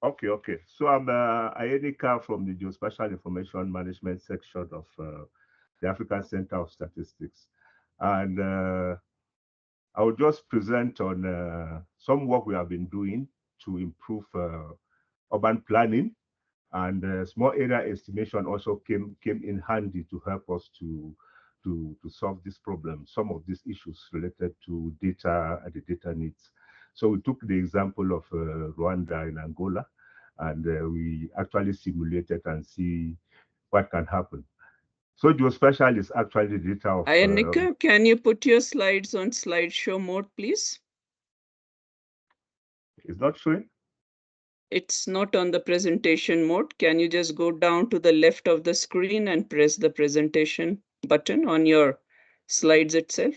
Okay. So I'm Ernika from the Geospatial Information Management section of the African Center of Statistics. And I will just present on some work we have been doing to improve urban planning, and small area estimation also came in handy to help us to solve this problem, some of these issues related to data and the data needs. So we took the example of Rwanda in Angola, and we actually simulated and see what can happen. So geospatial is actually the data of... Anika, can you put your slides on slideshow mode, please? It's not showing? It's not on the presentation mode. Can you just go down to the left of the screen and press the presentation button on your slides itself?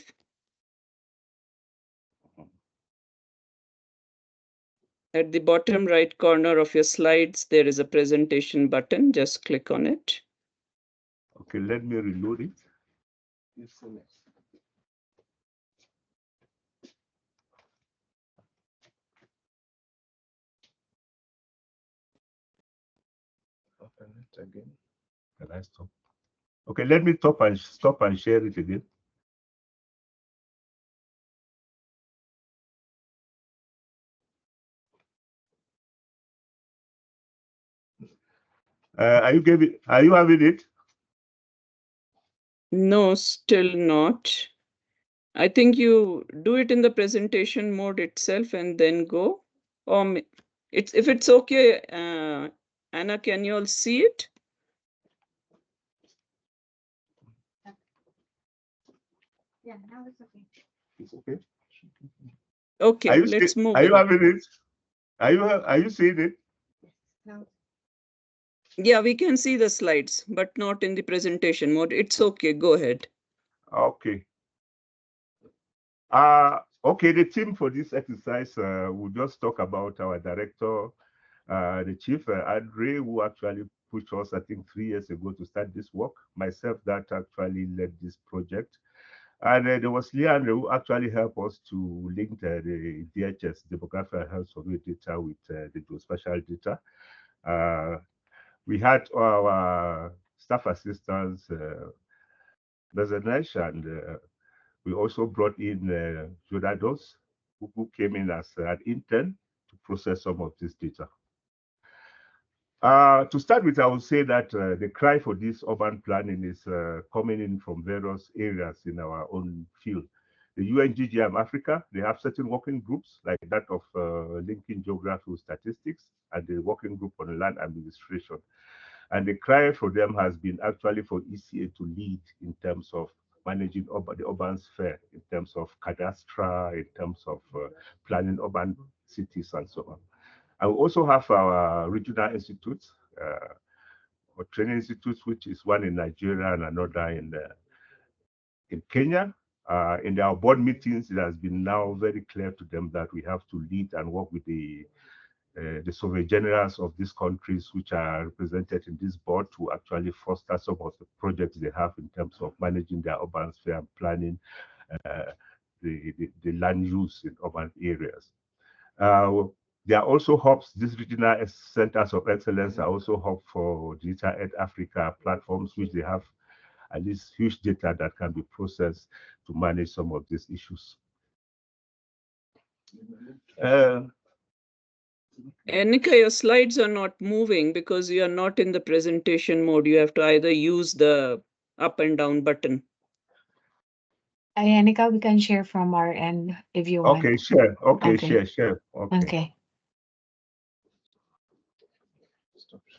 At the bottom right corner of your slides, there is a presentation button. Just click on it. Okay, let me reload it. Open it again. Can I stop? Okay, let me stop and share it again. Are you having it? No, still not. I think you do it in the presentation mode itself and then go. Or if it's okay, Anna, can you all see it? Yeah, now it's okay. It's okay. Okay, let's move on. Are you having it? Are you seeing it? Now. Yeah, we can see the slides, but not in the presentation mode. It's okay. Go ahead. Okay. Okay, the team for this exercise, we'll just talk about our director, the chief, Andre, who actually pushed us, I think, 3 years ago to start this work. Myself, that actually led this project. And there was Leandro, who actually helped us to link the DHS, Demographic and Health Survey data, with the geospatial data. We had our staff assistants, Bezanesh, and we also brought in Jodados, who came in as an intern to process some of this data. To start with, I would say that the cry for this urban planning is coming in from various areas in our own field. The UNGGM Africa, they have certain working groups like that of linking geography with statistics and the working group on land administration. And the cry for them has been actually for ECA to lead in terms of managing the urban sphere, in terms of cadastre, in terms of planning urban cities and so on. And we also have our regional institutes, or training institutes, which is one in Nigeria and another in Kenya. In our board meetings, it has been now very clear to them that we have to lead and work with the survey generals of these countries, which are represented in this board, to actually foster some of the projects they have in terms of managing their urban sphere and planning the land use in urban areas. There are also hubs. These regional centers of excellence are also hubs for Digital Ed Africa platforms, which they have at least huge data that can be processed to manage some of these issues. Nika, your slides are not moving because you are not in the presentation mode. You have to either use the up and down button. Anika, we can share from our end if you want. Okay, share. Okay, Okay. share. Okay. Okay.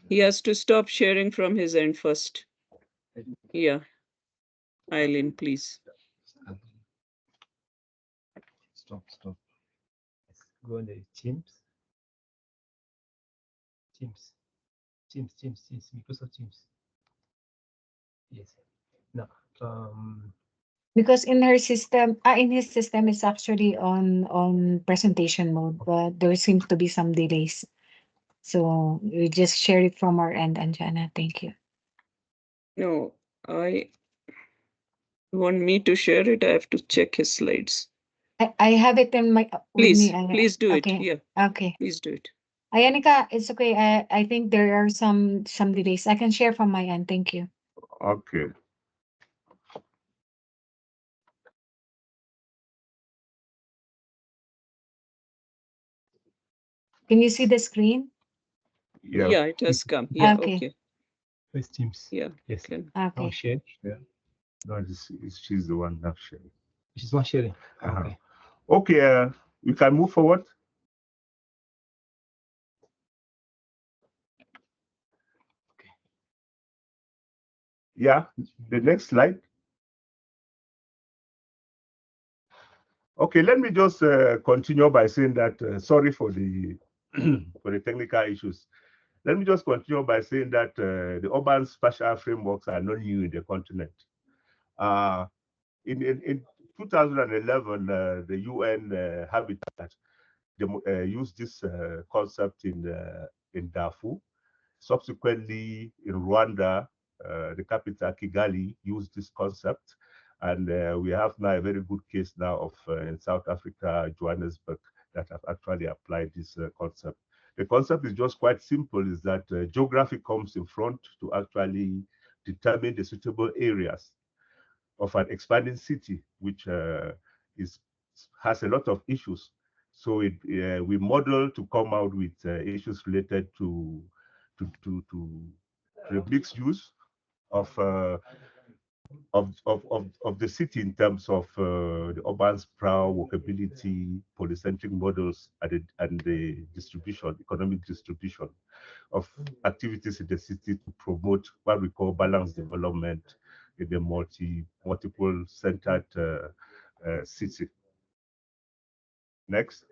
He has to stop sharing from his end first. Yeah. Eileen, please. Stop. Let's go on the Teams. Teams, Microsoft Teams. Yes. Now, Because in her system, in his system, it's actually on presentation mode, but there seems to be some delays. So we just share it from our end, Anjana. Thank you. No, I want me to share it. I have to check his slides. I have it in my with Please, me. please do okay. it. Yeah. Okay. Please do it. Anika, it's okay. I think there are some delays. I can share from my end. Thank you. Okay. Can you see the screen? Yeah. Yeah, it has come. Yeah, Okay. okay. First Teams. Yeah, Yes. can. Now Okay. share. Yeah. No, she's the one not sharing. She's not sharing. Uh-huh. Okay. Okay, we can move forward. Okay. Yeah, the next slide. Okay, let me just continue by saying that sorry for the for the technical issues. Let me just continue by saying that the urban spatial frameworks are not new in the continent. Uh, in 2011, the UN Habitat used this concept in Darfur. Subsequently, in Rwanda, the capital Kigali used this concept, and we have now a very good case now of in South Africa, Johannesburg, that have actually applied this concept. The concept is just quite simple: is that geography comes in front to actually determine the suitable areas of an expanding city, which is has a lot of issues. So we model to come out with issues related to the mixed use of, of the city in terms of the urban sprawl, workability, polycentric models, and the distribution, economic distribution of activities in the city to promote what we call balanced development in the multiple centered city. Next.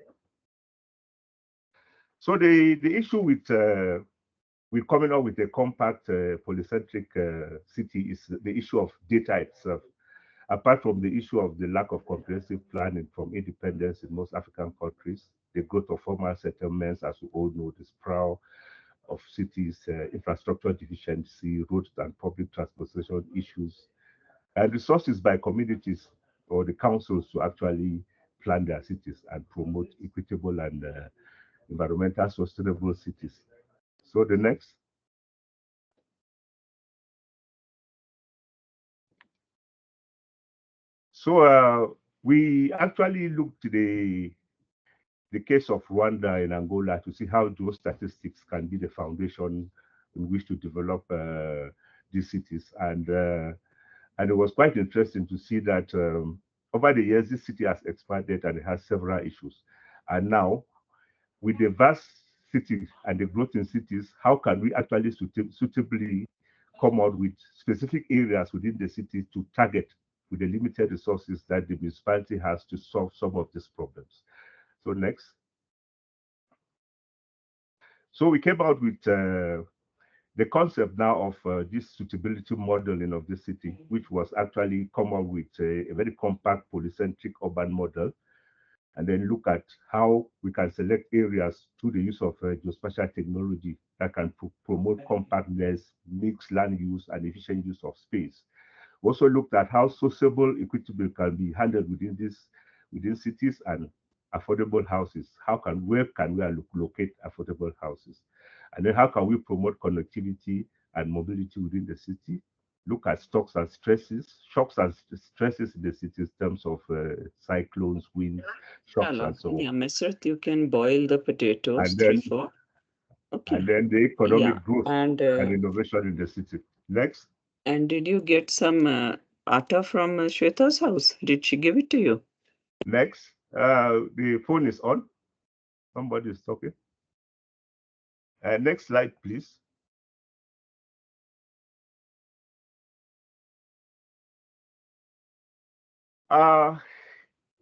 So the issue with coming up with a compact polycentric city is the issue of data itself. Apart from the issue of the lack of comprehensive planning from independence in most African countries, the growth of formal settlements, as we all know, the sprawl of cities, infrastructure deficiency, roads and public transportation issues, and resources by communities or the councils to actually plan their cities and promote equitable and environmental sustainable cities. So the next. So we actually looked at the case of Rwanda and Angola to see how those statistics can be the foundation in which to develop these cities. And it was quite interesting to see that over the years, this city has expanded and it has several issues. And now, with the vast cities and the growth in cities, how can we actually suitably come out with specific areas within the city to target with the limited resources that the municipality has to solve some of these problems? So next. So we came out with the concept now of this suitability modeling of the city, which was actually come up with a very compact polycentric urban model, and then look at how we can select areas through the use of geospatial technology that can promote compactness, mixed land use, and efficient use of space. We also looked at how sociable, equitable can be handled within cities and affordable houses. Where can we locate affordable houses? And then how can we promote connectivity and mobility within the city? Look at shocks and stresses in the city in terms of cyclones, winds, shocks, Hello. and so on. Yeah, Mesrat, you can boil the potatoes, And three, then, four. Okay. and then the Yeah. economic growth And and innovation in the city. Next. did you get some atta from Shweta's house? Did she give it to you? Next. The phone is on. Somebody is talking. Next slide, please.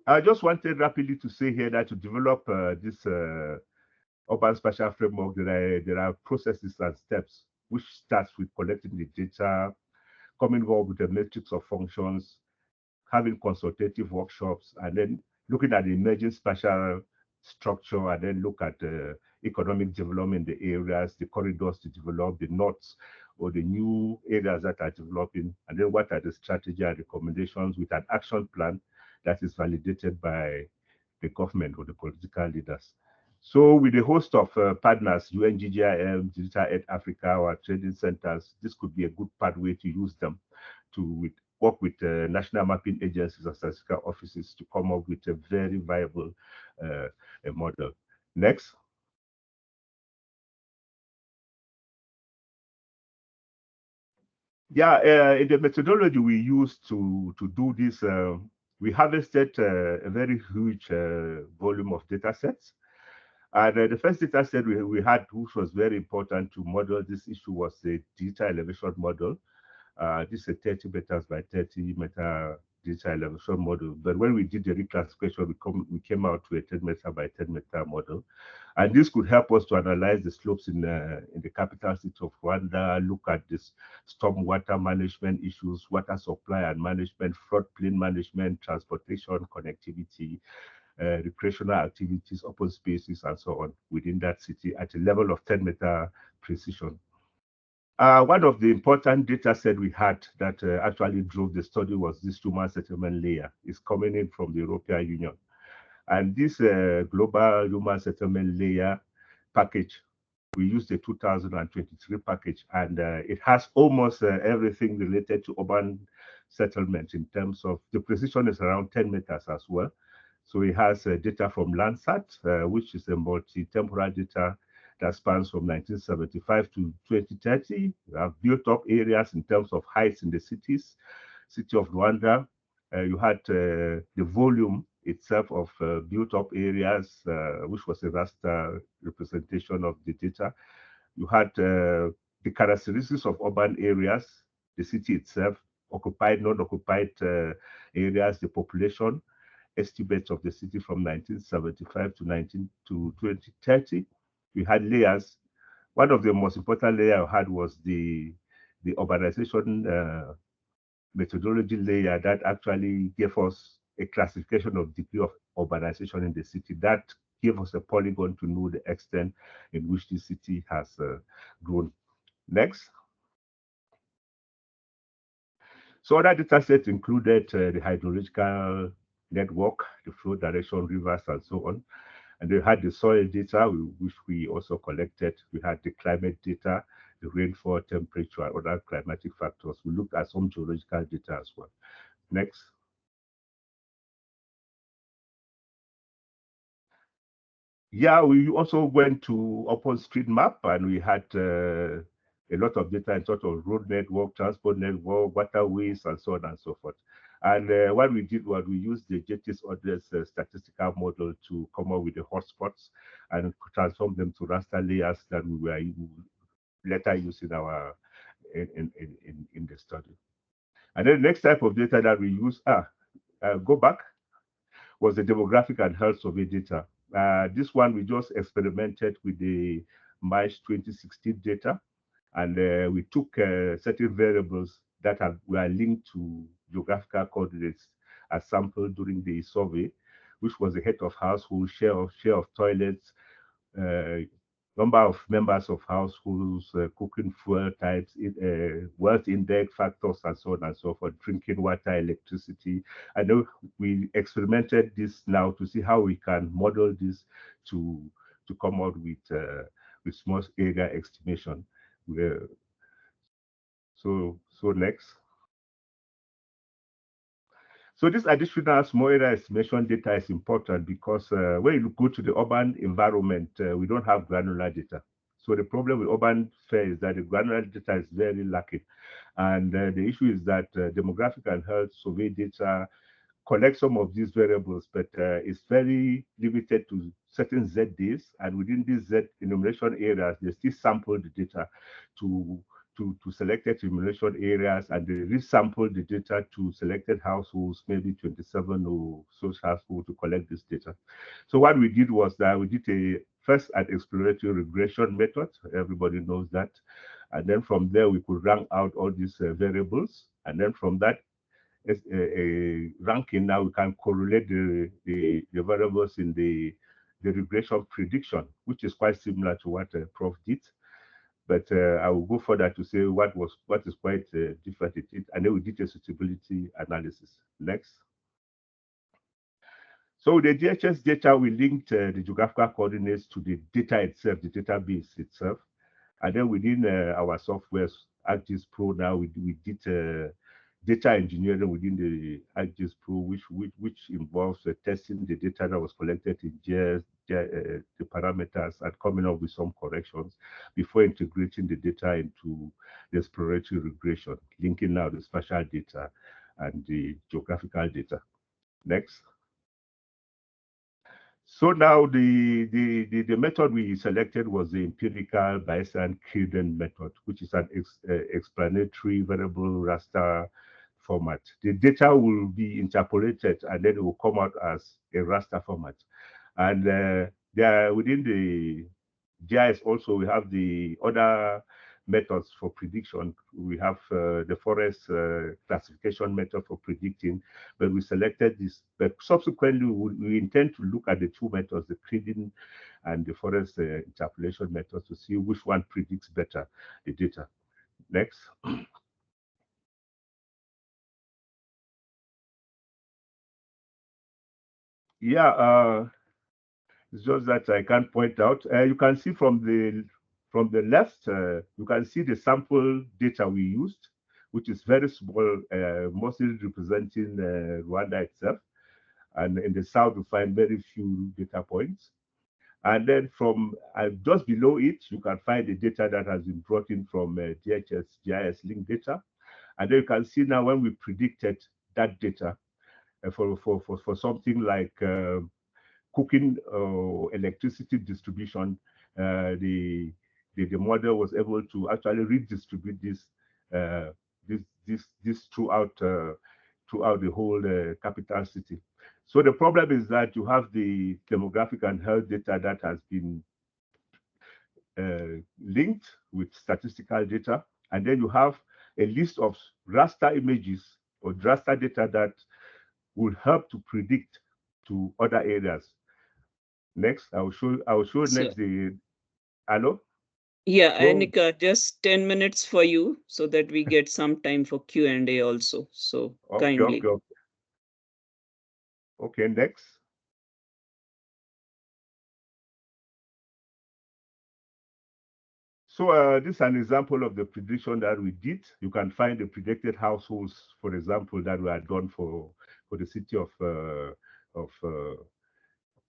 I just wanted rapidly to say here that to develop this urban spatial framework, there are processes and steps, which starts with collecting the data, coming up with a matrix of functions, having consultative workshops, and then looking at the emerging spatial structure, and then look at economic development in the areas, the corridors to develop, the knots or the new areas that are developing, and then what are the strategy and recommendations with an action plan that is validated by the government or the political leaders. So with a host of partners, UNGGIM, Digital Ed Africa, our training centers, this could be a good pathway to use them to work with national mapping agencies and statistical offices to come up with a very viable model. Next. Yeah, in the methodology we used to do this, we harvested a very huge volume of data sets. And the first data set we had, which was very important to model this issue, was the digital elevation model. This is a 30 meters by 30 meter digital elevation model. But when we did the reclassification, we came out to a 10 meter by 10 meter model. And this could help us to analyze the slopes in the capital city of Rwanda, look at this stormwater management issues, water supply and management, floodplain management, transportation, connectivity, recreational activities, open spaces, and so on within that city at a level of 10-meter precision. One of the important data set we had that actually drove the study was this human settlement layer. It's coming in from the European Union. And this global human settlement layer package, we used the 2023 package, and it has almost everything related to urban settlement in terms of the precision is around 10 meters as well. So it has data from Landsat, which is a multi-temporal data that spans from 1975 to 2030. We have built up areas in terms of heights in the cities. City of Rwanda, you had the volume itself of built up areas, which was a raster representation of the data. You had the characteristics of urban areas, the city itself, occupied, non-occupied areas, the population, estimates of the city from 1975 to 2030. We had layers. One of the most important layers I had was the urbanization methodology layer that actually gave us a classification of degree of urbanization in the city. That gave us a polygon to know the extent in which the city has grown. Next. So other data sets included the hydrological network, the flow direction, rivers, and so on. And they had the soil data, which we also collected. We had the climate data, the rainfall, temperature, and other climatic factors. We looked at some geological data as well. Next. Yeah, we also went to OpenStreetMap, and we had a lot of data in sort of road network, transport network, waterways, and so on and so forth. And what we did was we used the JT's Orders statistical model to come up with the hotspots and transform them to raster layers that we were later used in our in the study. And then the next type of data that we use, go back, was the demographic and health survey data. This one we just experimented with the March 2016 data, and we took certain variables that were linked to geographical coordinates as sampled during the survey, which was the head of household, share of toilets, number of members of households, cooking fuel types, wealth index factors, and so on and so forth, drinking water, electricity. I know we experimented this now to see how we can model this to come out with small area estimation. So next. So this additional small area estimation data is important because when you go to the urban environment, we don't have granular data. So the problem with urban fair is that the granular data is very lacking. And the issue is that demographic and health survey data collect some of these variables, but it's very limited to certain Z days. And within these Z enumeration areas, they still sample the data to selected enumeration areas, and they resample the data to selected households, maybe 27 or so households, to collect this data. So what we did was that we did first an exploratory regression method. Everybody knows that. And then from there, we could rank out all these variables. And then from that a ranking, now we can correlate the variables in the regression prediction, which is quite similar to what Prof did. But I will go further to say what is quite different. And then we did a suitability analysis. Next. So the GHS data, we linked the geographical coordinates to the data itself, the database itself. And then within our software, ArcGIS Pro, now we did data engineering within the ArcGIS Pro, which involves testing the data that was collected in GIS, the parameters, and coming up with some corrections before integrating the data into the exploratory regression, linking now the spatial data and the geographical data. Next. So now the method we selected was the empirical Bayesian Cadence method, which is an explanatory variable raster format. The data will be interpolated and then it will come out as a raster format. And there within the GIS also we have the other methods for prediction. We have the forest classification method for predicting, but we selected this. But subsequently, we intend to look at the two methods, the grading and the forest interpolation method, to see which one predicts better the data. Next. Yeah, it's just that I can't point out. You can see from the left, you can see the sample data we used, which is very small, mostly representing Rwanda itself. And in the south, you find very few data points. And then from just below it, you can find the data that has been brought in from DHS GIS link data. And then you can see now when we predicted that data for something like cooking electricity distribution, the model was able to actually redistribute this throughout the whole capital city. So the problem is that you have the demographic and health data that has been linked with statistical data, and then you have a list of raster images or raster data that will help to predict to other areas. Next, I will show So, next the hello. yeah, So Anika, just 10 minutes for you so that we get some time for Q&A also. So kindly. okay, next. So this is an example of the prediction that we did. You can find the predicted households, for example, that we had done for the city of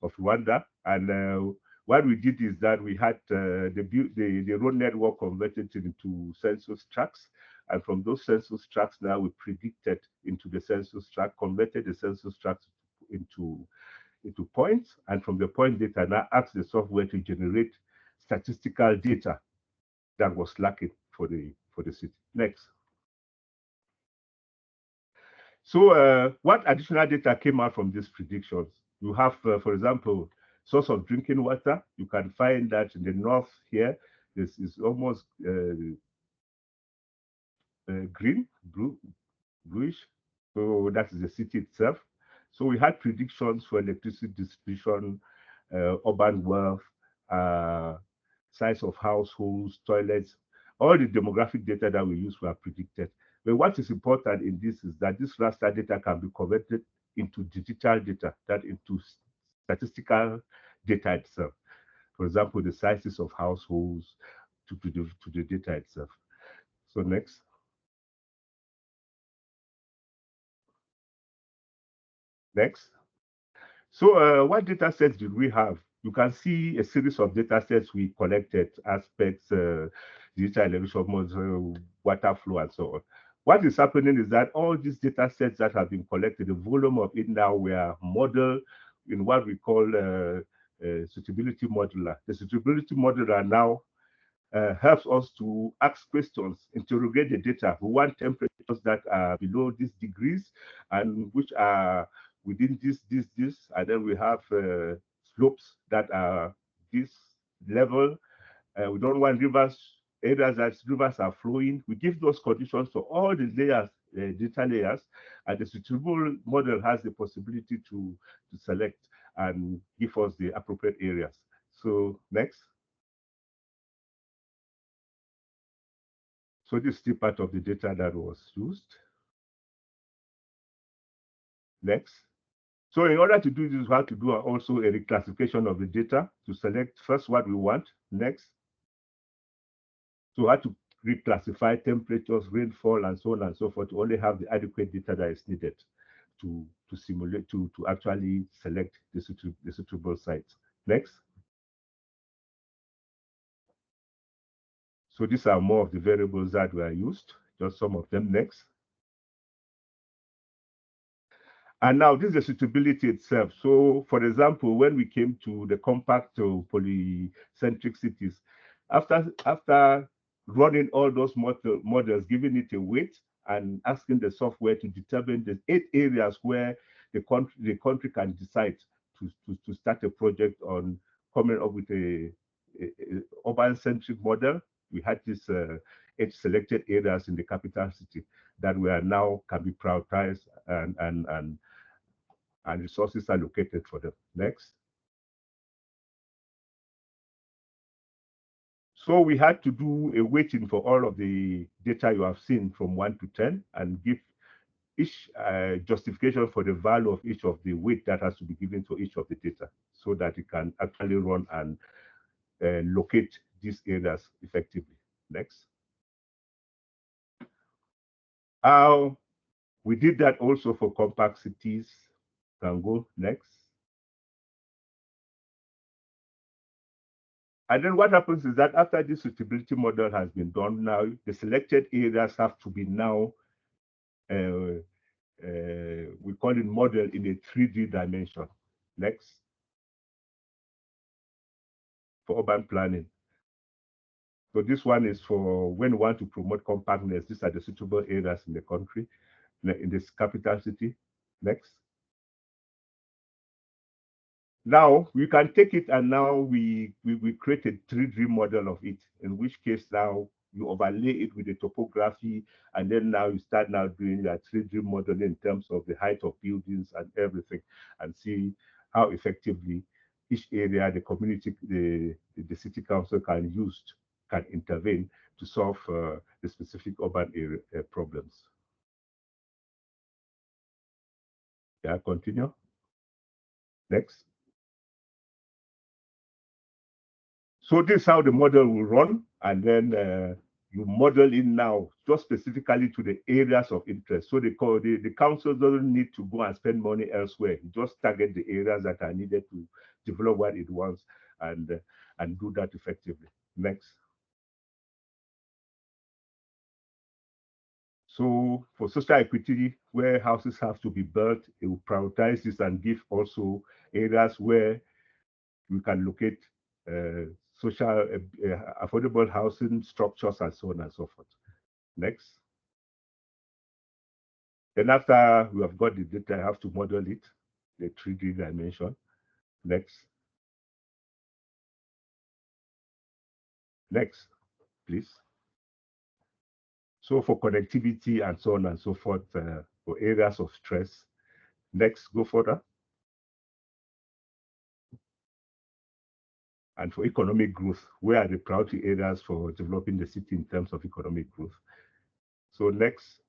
Rwanda. And what we did is that we had the road network converted into census tracts. And from those census tracts, now we predicted into the census tract, converted the census tract into points. And from the point data, now asked the software to generate statistical data that was lacking for the city. Next. So what additional data came out from these predictions? You have, for example, source of drinking water. You can find that in the north here, this is almost green, bluish. So that is the city itself. So we had predictions for electricity distribution, urban wealth, size of households, toilets, all the demographic data that we use were predicted. But what is important in this is that this raster data can be converted into digital data, that into statistical data itself. For example, the sizes of households to the data itself. So next. Next. So what data sets did we have? You can see a series of data sets we collected, aspects, digital elevation model, water flow, and so on. What is happening is that all these data sets that have been collected, the volume of it now were modeled in what we call suitability modeler. The suitability modeler now helps us to ask questions, interrogate the data. We want temperatures that are below these degrees and which are within this, and then we have slopes that are this level. We don't want areas that rivers are flowing. We give those conditions to all the layers, data layers, and the suitable model has the possibility to select and give us the appropriate areas. So next. So this is still part of the data that was used. Next. So in order to do this, we have to do also a reclassification of the data to select first what we want. Next. So we have to reclassify temperatures, rainfall, and so on and so forth to only have the adequate data that is needed to simulate, to actually select the suitable sites. Next. So these are more of the variables that were used, just some of them. Next. And now this is the suitability itself. So for example, when we came to the compact to polycentric cities, after running all those models, giving it a weight and asking the software to determine the 8 areas where the country can decide to start a project on coming up with a urban-centric model. We had these 8 selected areas in the capital city that were now can be prioritized and resources allocated for them. Next. So we had to do a weighting for all of the data you have seen from 1 to 10 and give each justification for the value of each of the weight that has to be given to each of the data so that it can actually run and locate these areas effectively. Next. We did that also for compact cities. Can go next. And then what happens is that after this suitability model has been done, now the selected areas have to be now, we call it model in a 3D dimension. Next. For urban planning. So this one is for when we want to promote compactness. These are the suitable areas in the country, in this capital city. Next. Now we can take it and now we create a 3D model of it, in which case now you overlay it with the topography, and then now you start now doing that 3D modeling in terms of the height of buildings and everything, and see how effectively each area, the community, the city council can intervene to solve the specific urban area problems. Yeah, continue. Next. So this is how the model will run, and then you model in now just specifically to the areas of interest. So the council doesn't need to go and spend money elsewhere. You just target the areas that are needed to develop what it wants and do that effectively. Next. So for social equity, where houses have to be built, it will prioritize this and give also areas where we can locate social affordable housing structures and so on and so forth. Next. Then after we have got the data, I have to model it, the 3D dimension. Next. Next, please. So for connectivity and so on and so forth, for areas of stress. Next, go further. And for economic growth, where are the priority areas for developing the city in terms of economic growth? So next.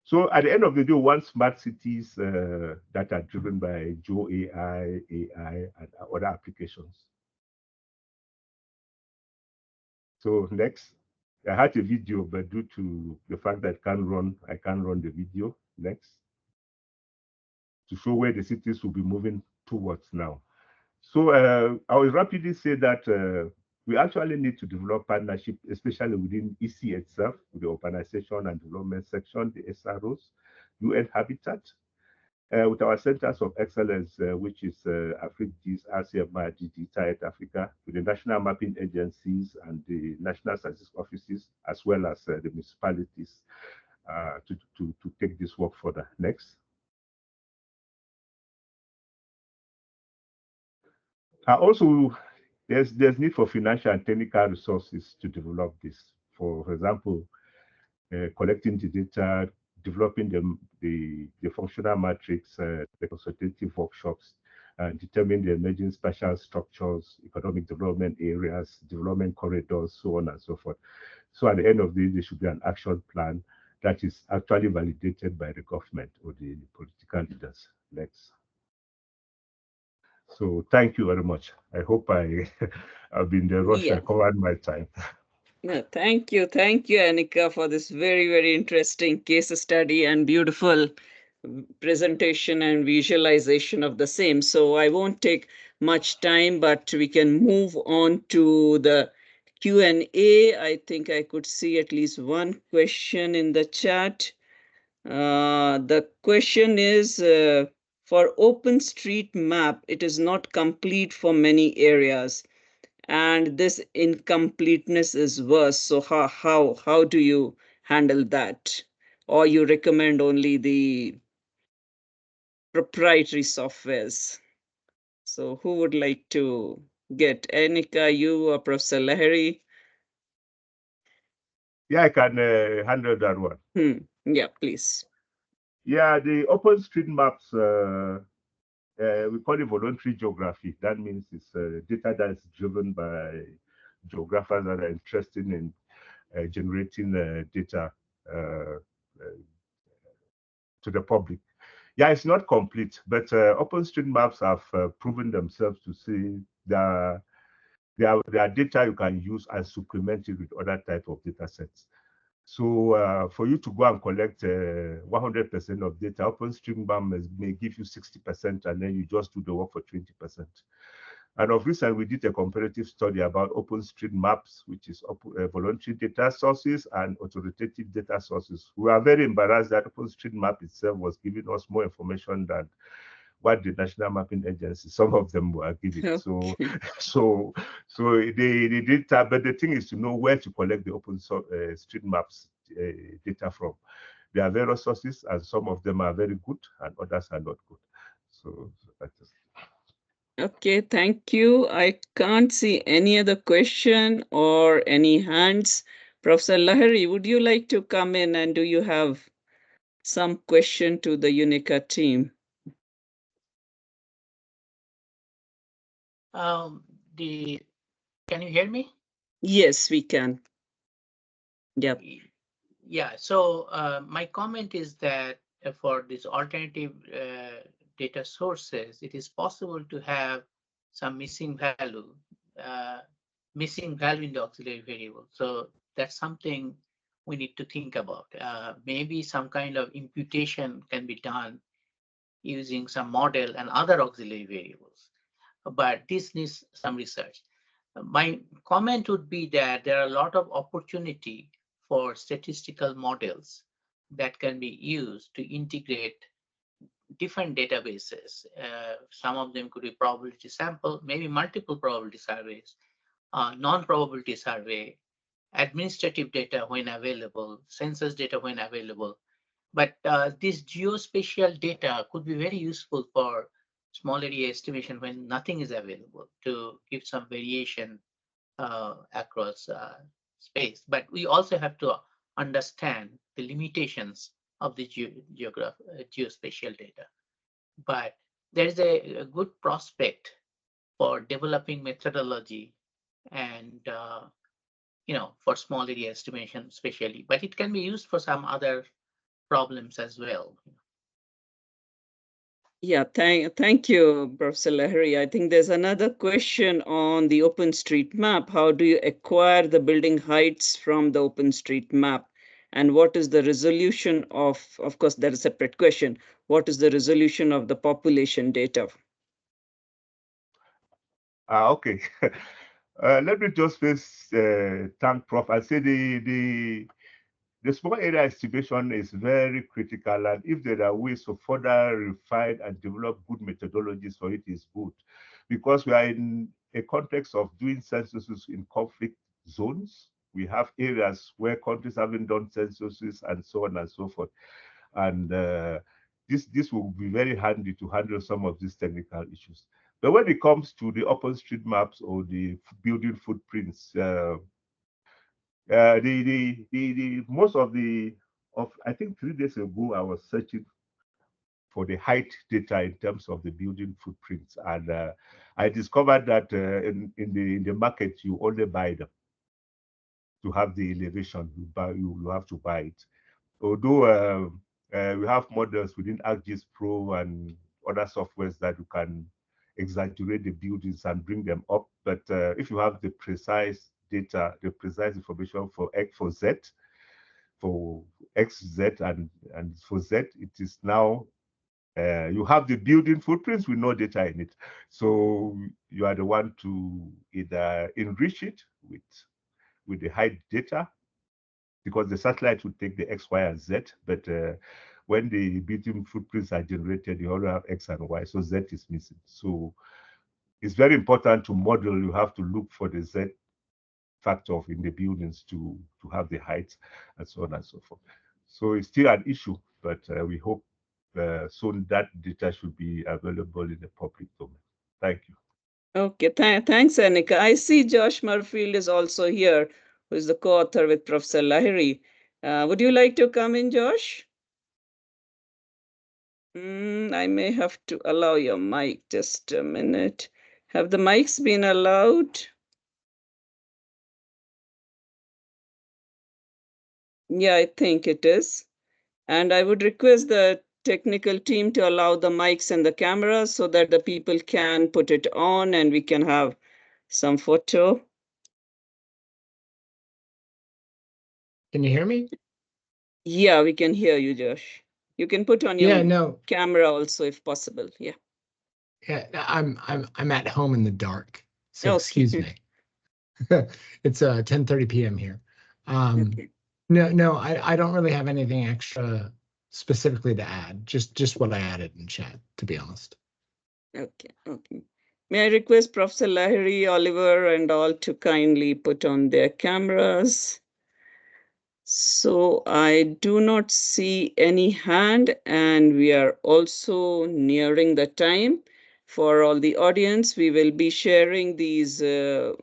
So at the end of the day, we want smart cities that are driven by Joe AI, and other applications. So next, I had a video, but due to the fact that I can't run the video. Next, to show where the cities will be moving towards now. So I will rapidly say that we actually need to develop partnership, especially within EC itself, with the urbanization and development section, the SROs, UN Habitat, with our centers of excellence, which is AfriCGIS, RCMR, DGIS Africa, with the national mapping agencies and the national statistics offices, as well as the municipalities, to take this work further. Next. Also, there's need for financial and technical resources to develop this. For example, collecting the data, developing the functional matrix, the consultative workshops, determine the emerging spatial structures, economic development areas, development corridors, so on and so forth. So at the end of the day, there should be an action plan that is actually validated by the government or the political leaders. Next. So thank you very much. I hope I've been the rush. Yeah. I covered my time. Yeah, thank you. Thank you, Anika, for this very, very interesting case study and beautiful presentation and visualization of the same. So I won't take much time, but we can move on to the Q&A. I think I could see at least one question in the chat. The question is, for OpenStreetMap, it is not complete for many areas, and this incompleteness is worse. So how do you handle that? Or you recommend only the proprietary softwares? So who would like to get, Anika, you or Professor Lahiri? Yeah, I can handle that one. Yeah, please. Yeah, the OpenStreetMaps, we call it voluntary geography. That means it's data that is driven by geographers that are interested in generating data uh, to the public. Yeah, it's not complete, but OpenStreetMaps have proven themselves to see that there are data you can use and supplement it with other type of data sets. So for you to go and collect 100% of data, OpenStreetMap may give you 60%, and then you just do the work for 20%. And of recent, we did a comparative study about OpenStreetMaps, which is voluntary data sources and authoritative data sources. We are very embarrassed that OpenStreetMap itself was giving us more information than what the National Mapping Agency, some of them were giving. Okay. So they did that, but the thing is to know where to collect the OpenStreetMaps data from. There are various sources, and some of them are very good, and others are not good. So that's Okay, thank you. I can't see any other question or any hands. Professor Lahiri, would you like to come in, and do you have some question to the UNICA team? Can you hear me? Yes, we can. Yep. Yeah, so my comment is that for these alternative data sources, it is possible to have some missing value in the auxiliary variable. So that's something we need to think about. Maybe some kind of imputation can be done using some model and other auxiliary variables, but this needs some research. My comment would be that there are a lot of opportunity for statistical models that can be used to integrate different databases. Some of them could be probability sample, maybe multiple probability surveys, non-probability survey, administrative data when available, census data when available. But this geospatial data could be very useful for small area estimation when nothing is available to give some variation across space. But we also have to understand the limitations of the geospatial data. But there is a good prospect for developing methodology and for small area estimation especially, but it can be used for some other problems as well. Yeah, thank you, Professor Lahiri. I think there's another question on the OpenStreetMap. How do you acquire the building heights from the OpenStreetMap? And what is the resolution of course, that's a separate question. What is the resolution of the population data? okay. Let me just first thank Prof. I say the small area estimation is very critical, and if there are ways to further refine and develop good methodologies for it, is good, because we are in a context of doing censuses in conflict zones. We have areas where countries haven't done censuses and so on and so forth, and this will be very handy to handle some of these technical issues. But when it comes to the OpenStreetMaps or the building footprints, the most of I think 3 days ago I was searching for the height data in terms of the building footprints, and I discovered that in the market you only buy them to have the elevation. You have to buy it. Although we have models within ArcGIS Pro and other softwares that you can exaggerate the buildings and bring them up, but if you have the precise data, the precise information for X, for Z, for X, Z, and for Z, it is now you have the building footprints with no data in it. So you are the one to either enrich it with the height data, because the satellite would take the X, Y, and Z, but when the building footprints are generated, you only have X and Y, so Z is missing. So it's very important to model. You have to look for the Z factor in the buildings to have the height and so on and so forth. So it's still an issue, but we hope soon that data should be available in the public domain. Thank you. Okay, thanks, Anika. I see Josh Murfield is also here, who is the co-author with Professor Lahiri. Would you like to come in, Josh? I may have to allow your mic just a minute. Have the mics been allowed? Yeah, I think it is. And I would request the technical team to allow the mics and the cameras so that the people can put it on and we can have some photo. Can you hear me? Yeah, we can hear you, Josh. You can put on your no. camera also if possible. Yeah. Yeah, I'm at home in the dark, so Okay. excuse me. It's 10:30 p.m. here. Okay. No, I don't really have anything extra specifically to add. Just what I added in chat, to be honest. Okay. May I request Professor Lahiri, Oliver, and all to kindly put on their cameras? So I do not see any hand, and we are also nearing the time. For all the audience, we will be sharing these the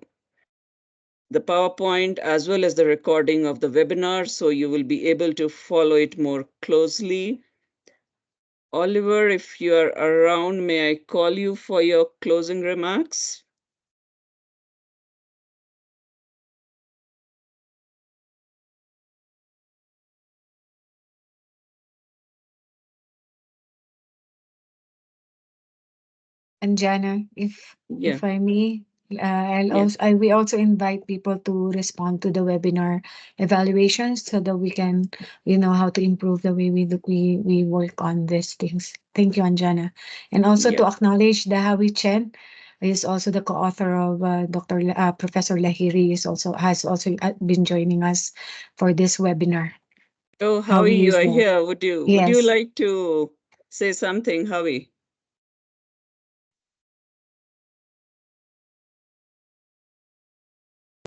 PowerPoint as well as the recording of the webinar, so you will be able to follow it more closely. Oliver, if you are around, may I call you for your closing remarks? And Jana, Yeah. if I may, Yeah. we also invite people to respond to the webinar evaluations so that we can, know how to improve the way we work on these things. Thank you, Anjana. And also to Yeah. acknowledge Dahawi Chen is also the co-author of Professor Lahiri has also been joining us for this webinar. Oh, How we Howie, you use are the here. Would you yes. like to say something, Howie?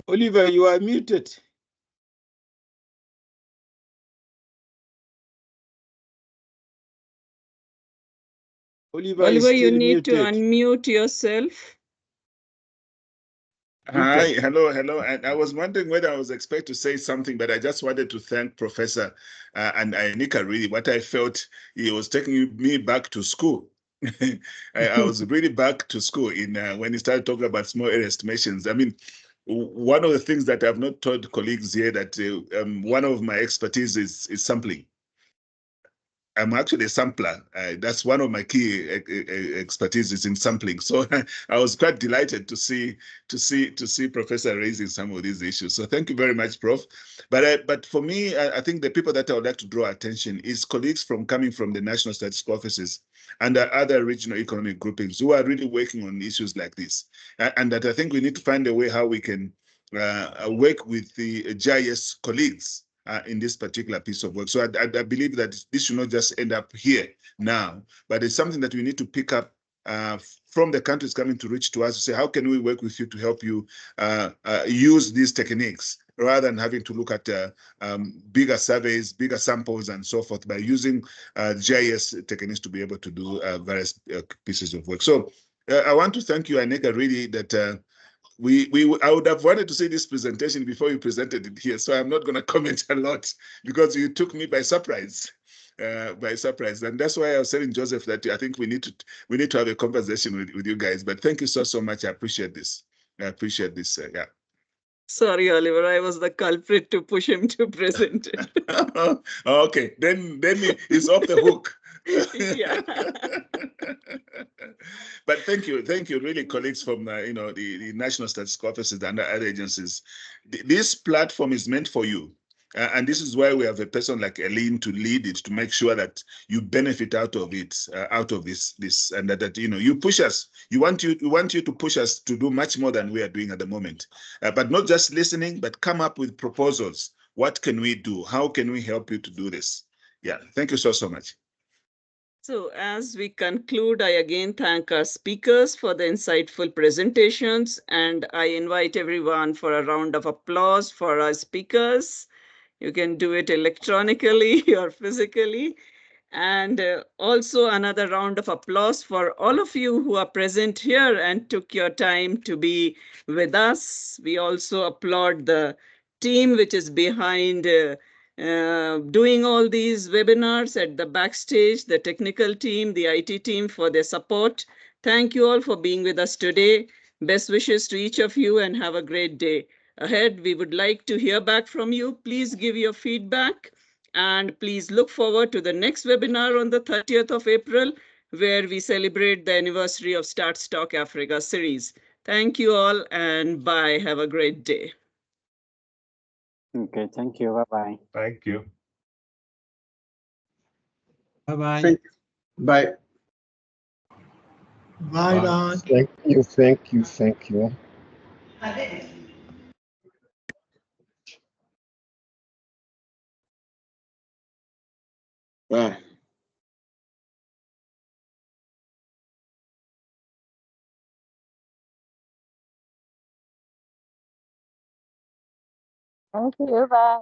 Oliver, you are muted. Oliver is Oliver, you still need to muted. unmute yourself. Hi, hello. And I was wondering whether I was expected to say something, but I just wanted to thank Professor and Anika. Really, what I felt, he was taking me back to school. I was really back to school in when he started talking about small area estimations. I mean, one of the things that I've not told colleagues here that one of my expertise is sampling. I'm actually a sampler. That's one of my key expertise is in sampling. So I was quite delighted to see Professor raising some of these issues. So thank you very much, Prof. But for me, I think the people that I would like to draw attention is colleagues coming from the national statistical offices and other regional economic groupings who are really working on issues like this, and that I think we need to find a way how we can work with the GIS colleagues in this particular piece of work. So I believe that this should not just end up here now, but it's something that we need to pick up from the countries coming to reach to us to say, how can we work with you to help you use these techniques rather than having to look at bigger surveys, bigger samples, and so forth by using GIS techniques to be able to do various pieces of work. So I want to thank you, Aneka, really, that I would have wanted to see this presentation before you presented it here, so I'm not going to comment a lot because you took me by surprise. And that's why I was telling Joseph that I think we need to have a conversation with you guys. But thank you so much. I appreciate this. Yeah. Sorry, Oliver, I was the culprit to push him to present it. Okay, then it's off the hook. Yeah. But thank you, really, colleagues from the National Statistical Offices and other agencies. This platform is meant for you. And this is why we have a person like Eileen to lead it, to make sure that you benefit out of it, out of this, and that you push us. We want you to push us to do much more than we are doing at the moment. But not just listening, but come up with proposals. What can we do? How can we help you to do this? Yeah, thank you so much. So as we conclude, I again thank our speakers for the insightful presentations, and I invite everyone for a round of applause for our speakers. You can do it electronically or physically. And also another round of applause for all of you who are present here and took your time to be with us. We also applaud the team which is behind doing all these webinars at the backstage, the technical team, the IT team for their support. Thank you all for being with us today. Best wishes to each of you and have a great day ahead. We would like to hear back from you. Please give your feedback. And please look forward to the next webinar on the 30th of April, where we celebrate the anniversary of StatsTalk-Africa series. Thank you all and bye. Have a great day. Okay, thank you. Bye-bye. Thank you. Bye-bye. Thank you. Bye. Bye-bye. Thank you, thank you, thank you. Bye. Thank you. Bye.